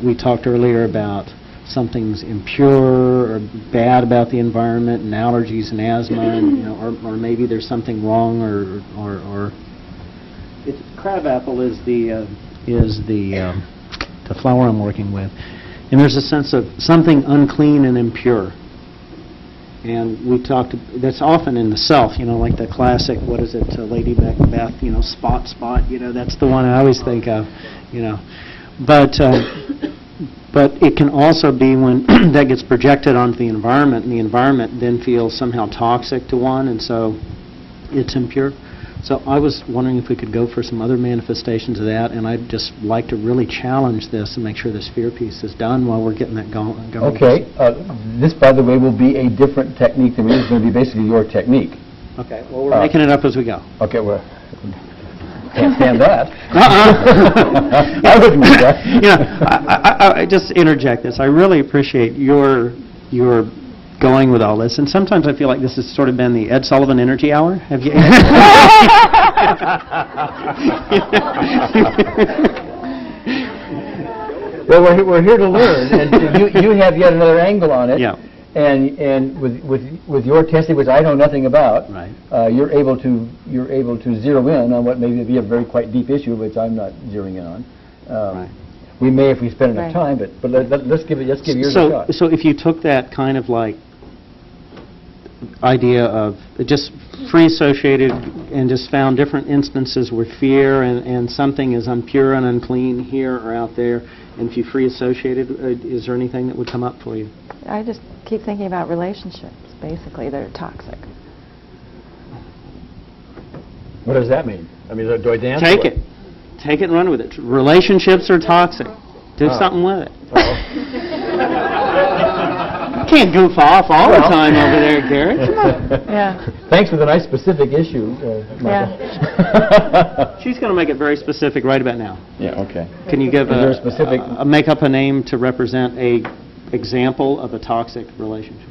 we talked earlier about something's impure or bad about the environment and allergies and asthma, and, or maybe there's something wrong, or crabapple is the flower I'm working with, and there's a sense of something unclean and impure. And we talked, that's often in the self, like the classic, what is it, Lady Macbeth, spot, that's the one I always think of, But it can also be when that gets projected onto the environment, and the environment then feels somehow toxic to one, and so it's impure. So I was wondering if we could go for some other manifestations of that, and I'd just like to really challenge this and make sure the sphere piece is done while we're getting that going. Okay. This, by the way, will be a different technique than it's going to be basically your technique. Okay. Well, we're making it up as we go. Okay. Well, can't stand that. I wouldn't do that. I just interject this. I really appreciate your going with all this, and sometimes I feel like this has sort of been the Ed Sullivan Energy Hour. Have you? Well, we're here to learn, and you have yet another angle on it. Yeah. And with your testing, which I know nothing about, right. You're able to zero in on what may be a very quite deep issue, which I'm not zeroing in on. Right. We may if we spend enough time, but let's give yours a shot. So if you took that kind of like idea of just free associated and just found different instances where fear and something is impure and unclean here or out there, and if you free associated, is there anything that would come up for you? I just keep thinking about relationships, basically. They're toxic. What does that mean? I mean, do I dance? Take it. Take it and run with it. Relationships are toxic. Do something with it. Can't goof off all the time over there, Gary. Come on. Yeah. Thanks for the nice specific issue, Michael. Yeah. She's going to make it very specific right about now. Yeah, okay. Can you give a specific... make up a name to represent a example of a toxic relationship?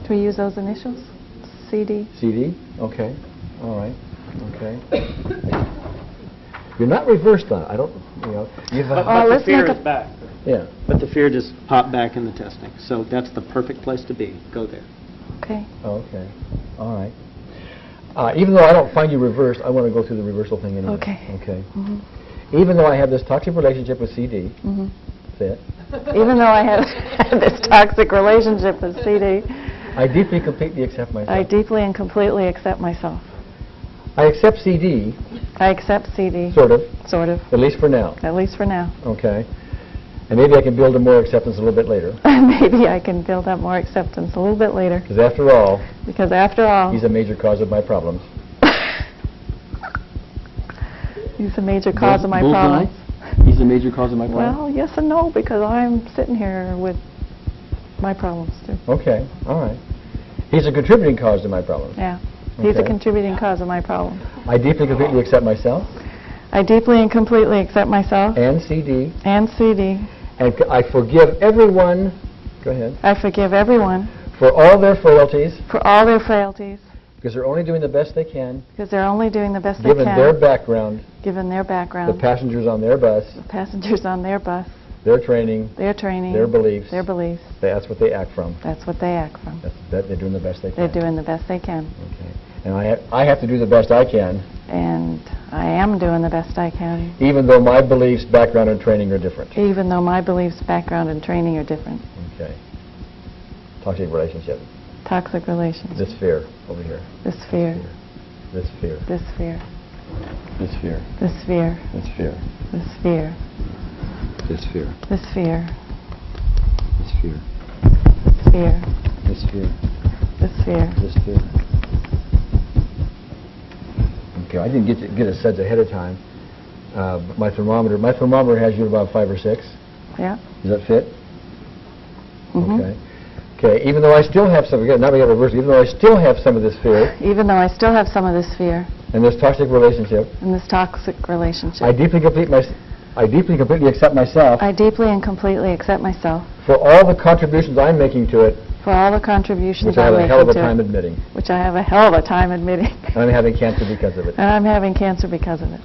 Do we use those initials? CD? CD? Okay. All right. Okay. You're not reversed on it. I don't, But the fear is back. Yeah. But the fear just popped back in the testing. So that's the perfect place to be. Go there. Okay. Okay. All right. Even though I don't find you reversed, I want to go through the reversal thing anyway. Okay. Okay. Even though I have this toxic relationship with CD, say it. Even though I have this toxic relationship with CD, I deeply, completely accept myself. I deeply and completely accept myself. I accept CD. I accept CD. Sort of. Sort of. At least for now. At least for now. Okay. And maybe I can build a more acceptance a little bit later. Maybe I can build up more acceptance a little bit later. Because after all, he's a major cause of my problems. He's a major cause of my problems. He's a major cause of my problems? Well, yes and no, because I'm sitting here with my problems, too. Okay. All right. He's a contributing cause to my problems. Yeah. He's a contributing cause of my problems. I deeply and completely accept myself. I deeply and completely accept myself. And CD. And CD. And I forgive everyone. Go ahead. I forgive everyone. For all their frailties. For all their frailties. Because they're only doing the best they can. Because they're only doing the best they can. Given their background. Given their background. The passengers on their bus. The passengers on their bus. Their training. Their training. Their beliefs. Their beliefs. That's what they act from. That's what they act from. They're doing the best they can. They're doing the best they can. Okay. And I have to do the best I can. And I am doing the best I can. Even though my beliefs, background, and training are different. Even though my beliefs, background, and training are different. Okay. Toxic relationship. Toxic relationship. This fear over here. This fear. This fear. This fear. This fear. This fear. This fear. This fear. This fear. This fear. This fear. This fear. This fear. This fear. This fear. Okay, I didn't get a sense ahead of time. My thermometer has you at about 5 or 6. Yeah. Does that fit? Mhm. Okay. Okay, even though I still have some, again, now we got reverse, even though I still have some of this fear Even though I still have some of this fear and this toxic relationship, in this toxic relationship, I deeply completely accept myself I deeply and completely accept myself for all the contributions I'm making to it, for all the contributions which I I'm have a making hell of a to time it, admitting. which I have a hell of a time admitting. And I'm having cancer because of it. And I'm having cancer because of it.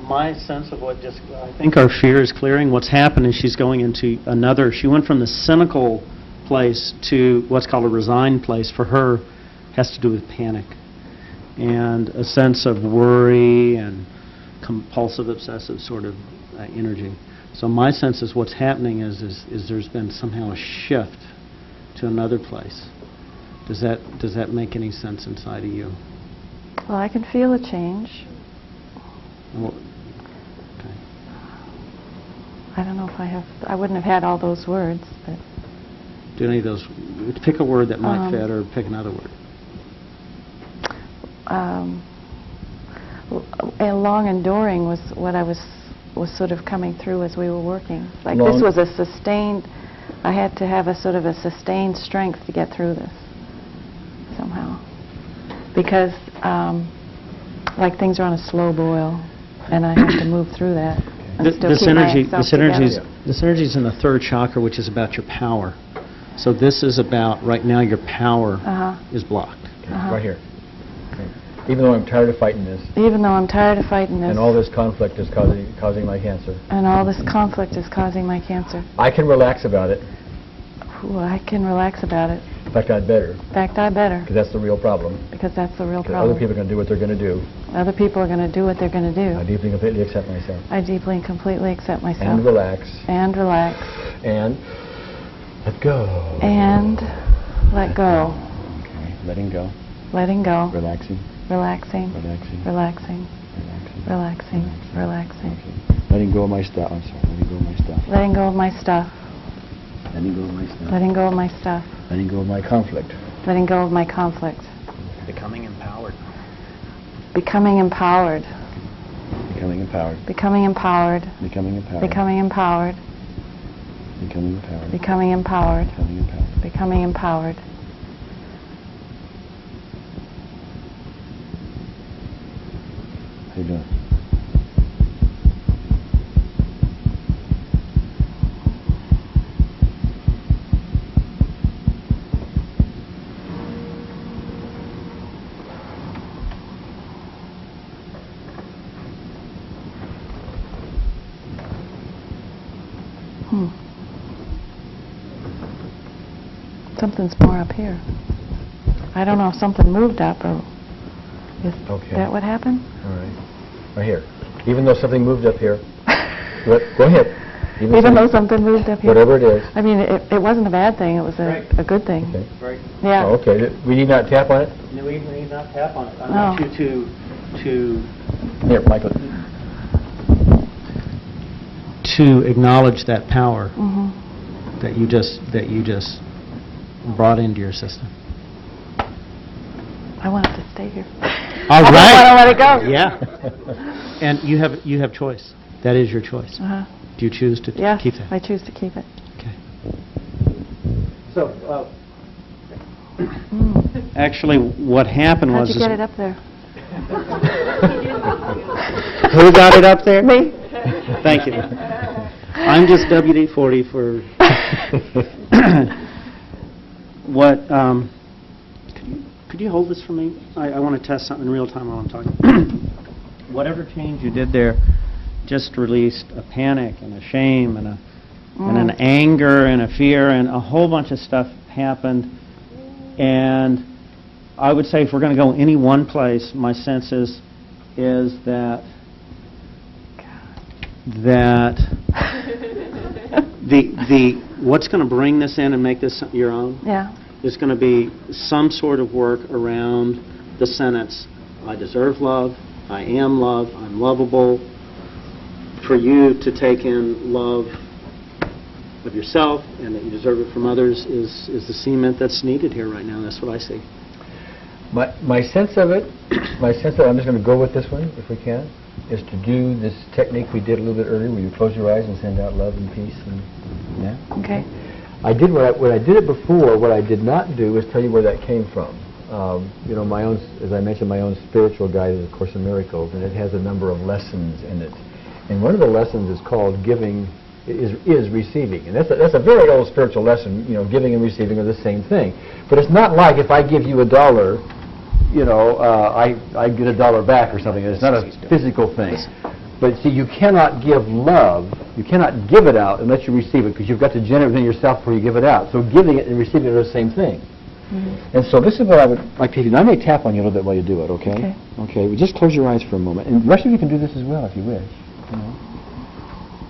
My sense of what I think our fear is clearing. What's happened is she's going into she went from the cynical place to what's called a resigned place. For her, has to do with panic and a sense of worry and compulsive, obsessive sort of energy. So my sense is what's happening is there's been somehow a shift to another place. Does that make any sense inside of you? Well, I can feel a change. Well, I don't know if I wouldn't have had all those words, but... do any of those, pick a word that might fit or pick another word. Long enduring was what I was sort of coming through as we were working. Like Long. this was a sustained, I had to have a sort of a sustained strength to get through this, somehow. Because, like things are on a slow boil, and I have to move through that. This energy is in the third chakra, which is about your power. So this is about, right now, your power is blocked. Okay, right here. Okay. Even though I'm tired of fighting this. Even though I'm tired of fighting this. And all this conflict is causing my cancer. And all this conflict is causing my cancer. I can relax about it. Ooh, I can relax about it. In fact, I'd better. In fact, I better. Because that's the real problem. Because that's the real Because problem. other people are going to do what they're going to do. Other people are going to do what they're going to do. I deeply and completely accept myself. I deeply and completely accept myself. And relax. And relax. And let go. And let go. Okay, letting go. Letting go. Relaxing. Relaxing. Relaxing. Relaxing. Relaxing. Relaxing. Okay. Letting go of my stuff. I'm sorry. Letting go of my stuff. Letting go of my stuff. Letting go of my stuff. Letting go of my stuff. Letting go of my conflict. Letting go of my conflict. Becoming empowered. Becoming empowered. Becoming empowered. Becoming empowered. Becoming empowered. Becoming empowered. Becoming empowered. Becoming empowered. Becoming empowered. Becoming empowered. How you doing? Something's more up here. I don't know if something moved up or is that what happened? All right. Right here. Even though something moved up here. Go ahead. Even though something moved up here. Whatever it is. I mean, it wasn't a bad thing. It was a good thing. Okay. Right. Yeah. Oh, okay. We need not tap on it? No, we need not tap on it. I No. want you to Here, Michael. acknowledge that power Mm-hmm. that you just brought into your system. I want it to stay here. All I right. don't want to let it go. Yeah. And you have choice. That is your choice. Uh-huh. Do you choose to Yes, keep that? I choose to keep it. Okay. So, Actually, what happened How'd was... you get it up there? Who got it up there? Me. Thank you. I'm just WD-40 for... What... Could you hold this for me? I want to test something in real time while I'm talking. Whatever change you did there just released a panic and a shame and an anger and a fear, and a whole bunch of stuff happened. And I would say if we're going to go any one place, my sense is that the what's going to bring this in and make this your own Yeah. is going to be some sort of work around the sentence, I deserve love, I am love, I'm lovable, for you to take in love of yourself and that you deserve it from others is the cement that's needed here right now. That's what I see. My sense of it, I'm just going to go with this one, if we can, is to do this technique we did a little bit earlier, where you close your eyes and send out love and peace. And, Okay. I did when I did it before. What I did not do is tell you where that came from. You know, my own, as I mentioned, my own spiritual guide is A Course in Miracles, and it has a number of lessons in it. And one of the lessons is called giving is receiving, and that's a very old spiritual lesson. You know, giving and receiving are the same thing. But it's not like if I give you $1, you know, I get $1 back or something. It's not a physical thing. But see, you cannot give love, you cannot give it out unless you receive it, because you've got to generate within yourself before you give it out. So giving it and receiving it are the same thing. Mm-hmm. And so this is what I would like to do. And I may tap on you a little bit while you do it, okay? Okay, well, just close your eyes for a moment. And the rest of you can do this as well if you wish. You know?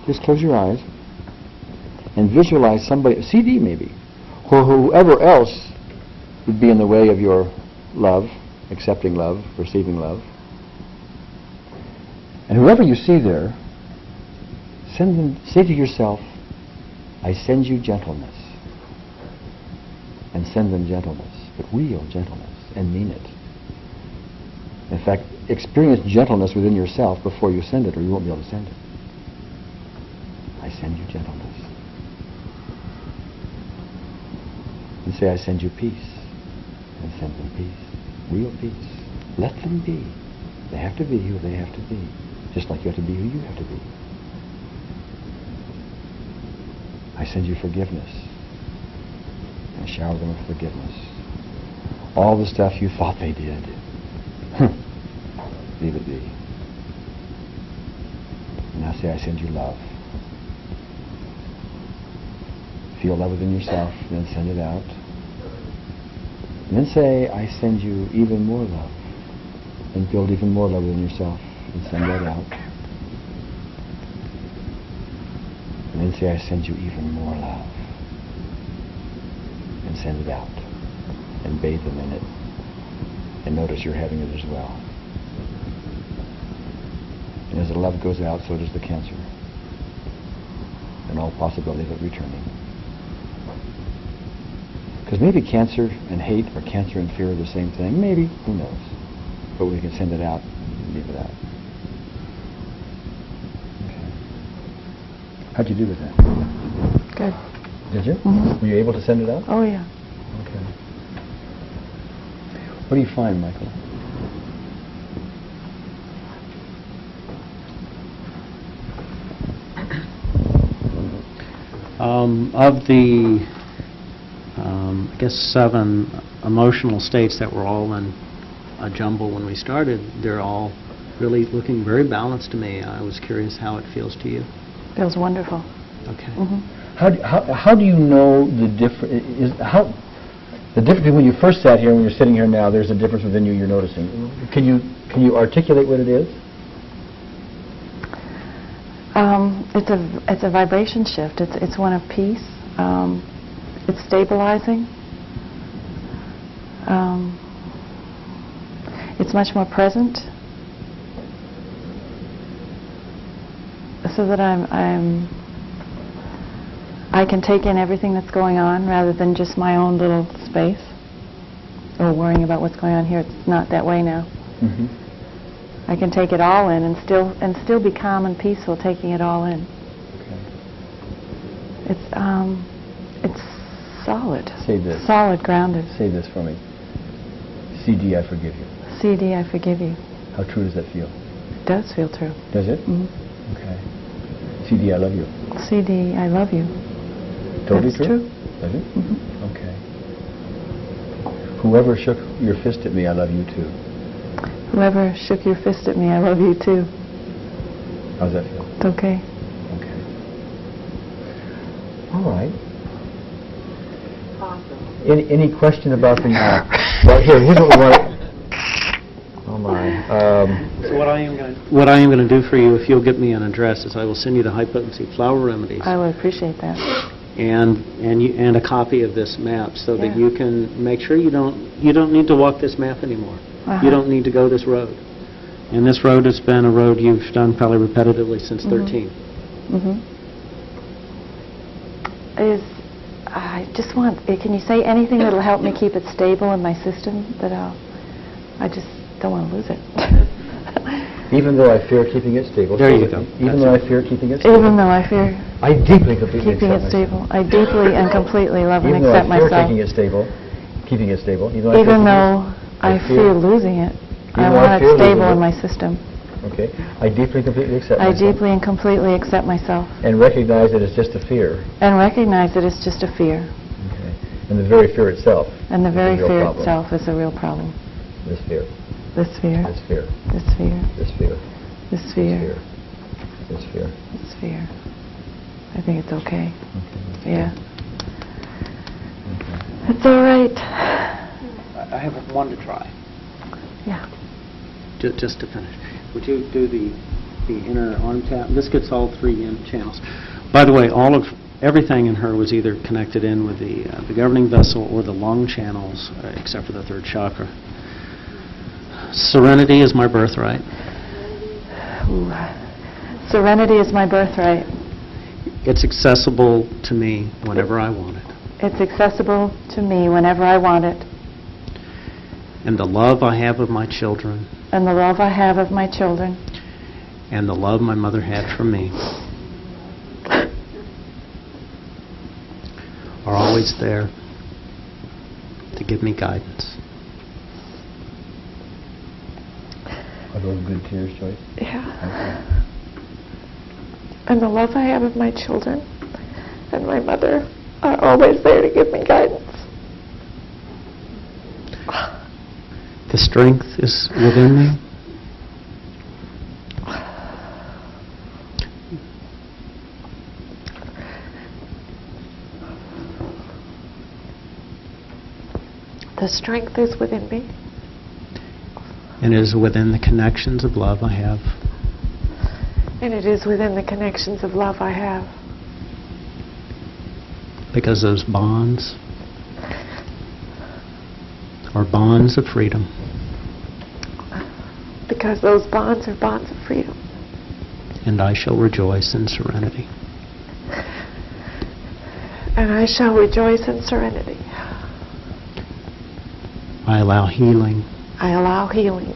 Just close your eyes and visualize somebody, CD maybe, or whoever else would be in the way of your love, accepting love, receiving love. And whoever you see there, say to yourself, I send you gentleness. And send them gentleness, but real gentleness, and mean it. In fact, experience gentleness within yourself before you send it, or you won't be able to send it. I send you gentleness. And say, I send you peace. And send them peace. Real peace. Let them be. They have to be who they have to be. Just like you have to be who you have to be. I send you forgiveness. And shower them with forgiveness. All the stuff you thought they did. Leave it be. And now say, I send you love. Feel love within yourself, and then send it out. And then say, I send you even more love. And build even more love within yourself, and send that out. And then say, I send you even more love. And send it out. And bathe them in it. And notice you're having it as well. And as the love goes out, so does the cancer. And all possibility of it returning. Because maybe cancer and hate or cancer and fear are the same thing. Maybe. Who knows? But we can send it out and leave it out. Okay. How'd you do with that? Good. Did you? Mm-hmm. Were you able to send it out? Oh, yeah. Okay. What do you find, Michael? Of the, I guess, 7 emotional states that were all in a jumble when we started, they're all really looking very balanced to me. I was curious how it feels to you. Feels wonderful. Okay. Mm-hmm. How do you know the difference? The difference between when you first sat here and when you're sitting here now? There's a difference within you. You're noticing. Can you articulate what it is? It's a vibration shift. It's one of peace. It's stabilizing. It's much more present. So that I can take in everything that's going on rather than just my own little space or worrying about what's going on here. It's not that way now. Mm-hmm. I can take it all in and still be calm and peaceful taking it all in. Okay. It's solid. Say this. Solid, grounded. Say this for me. CD, I forgive you. CD, I forgive you. How true does that feel? It does feel true. Does it? Mm-hmm. Okay. CD, I love you. CD, I love you. Totally That's true? Does it? Mm-hmm. Okay. Whoever shook your fist at me, I love you too. Whoever shook your fist at me, I love you too. How's that feel? It's okay. Okay. All right. Awesome. Any question about the... well, here's what we want. Oh my. So what I am going to do for you, if you'll get me an address, is I will send you the high potency flower remedies. I would appreciate that. And a copy of this map, so that you can make sure you don't need to walk this map anymore. You don't need to go this road. And this road has been a road you've done probably repetitively since 13. I just want, can you say anything that'll help me keep it stable in my system? I just don't want to lose it. Even though I fear keeping it stable. There you go. Even though I fear keeping it stable. Even though I fear I deeply, completely keeping accept it stable. myself. I deeply and completely love and Even though accept I fear myself. keeping it stable. Even though I fear losing it, I want it stable in my system. Okay. I deeply and completely accept I myself. deeply and completely accept myself. And recognize that it's just a fear. And recognize that it's just a fear. Okay. And the very fear itself. And the very is a real fear problem. itself is a real problem. This fear. This fear. This fear. This fear. This fear. This fear. This fear. This fear. I think it's okay. Yeah. Okay. It's all right. I have one to try. Yeah. Just to finish. Would you do the inner arm tap? This gets all 3 channels. By the way, everything in her was either connected in with the governing vessel or the lung channels, except for the 3rd chakra. Serenity is my birthright. Ooh. Serenity is my birthright. It's accessible to me whenever I want it. It's accessible to me whenever I want it. And the love I have of my children. And the love I have of my children. And the love my mother had for me. Are always there to give me guidance. Are those good tears, Joyce? Yeah. And the love I have of my children and my mother are always there to give me guidance. The strength is within me. The strength is within me. And it is within the connections of love I have. And it is within the connections of love I have. Because those bonds are bonds of freedom. Because those bonds are bonds of freedom. And I shall rejoice in serenity. And I shall rejoice in serenity. I allow healing. I allow healing.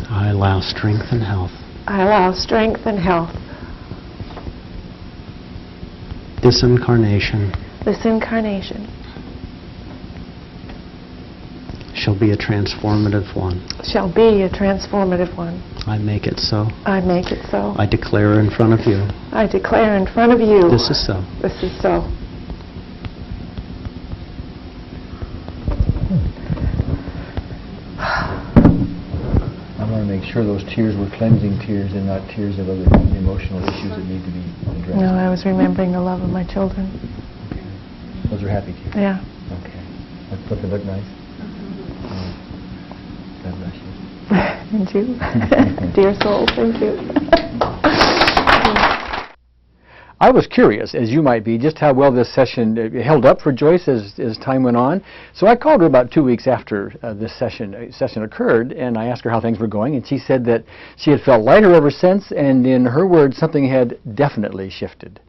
I allow strength and health. I allow strength and health. This incarnation shall be a transformative one. Shall be a transformative one. I make it so. I make it so. I declare in front of you. I declare in front of you. This is so. This is so. I want to make sure those tears were cleansing tears and not tears of other emotional issues that need to be addressed. No, I was remembering the love of my children. Okay. Those are happy tears? Yeah. Okay. Does it look nice? God bless you. And you. Dear soul, thank you. I was curious, as you might be, just how well this session held up for Joyce as time went on. So I called her about 2 weeks after this session occurred, and I asked her how things were going, and she said that she had felt lighter ever since, and in her words, something had definitely shifted.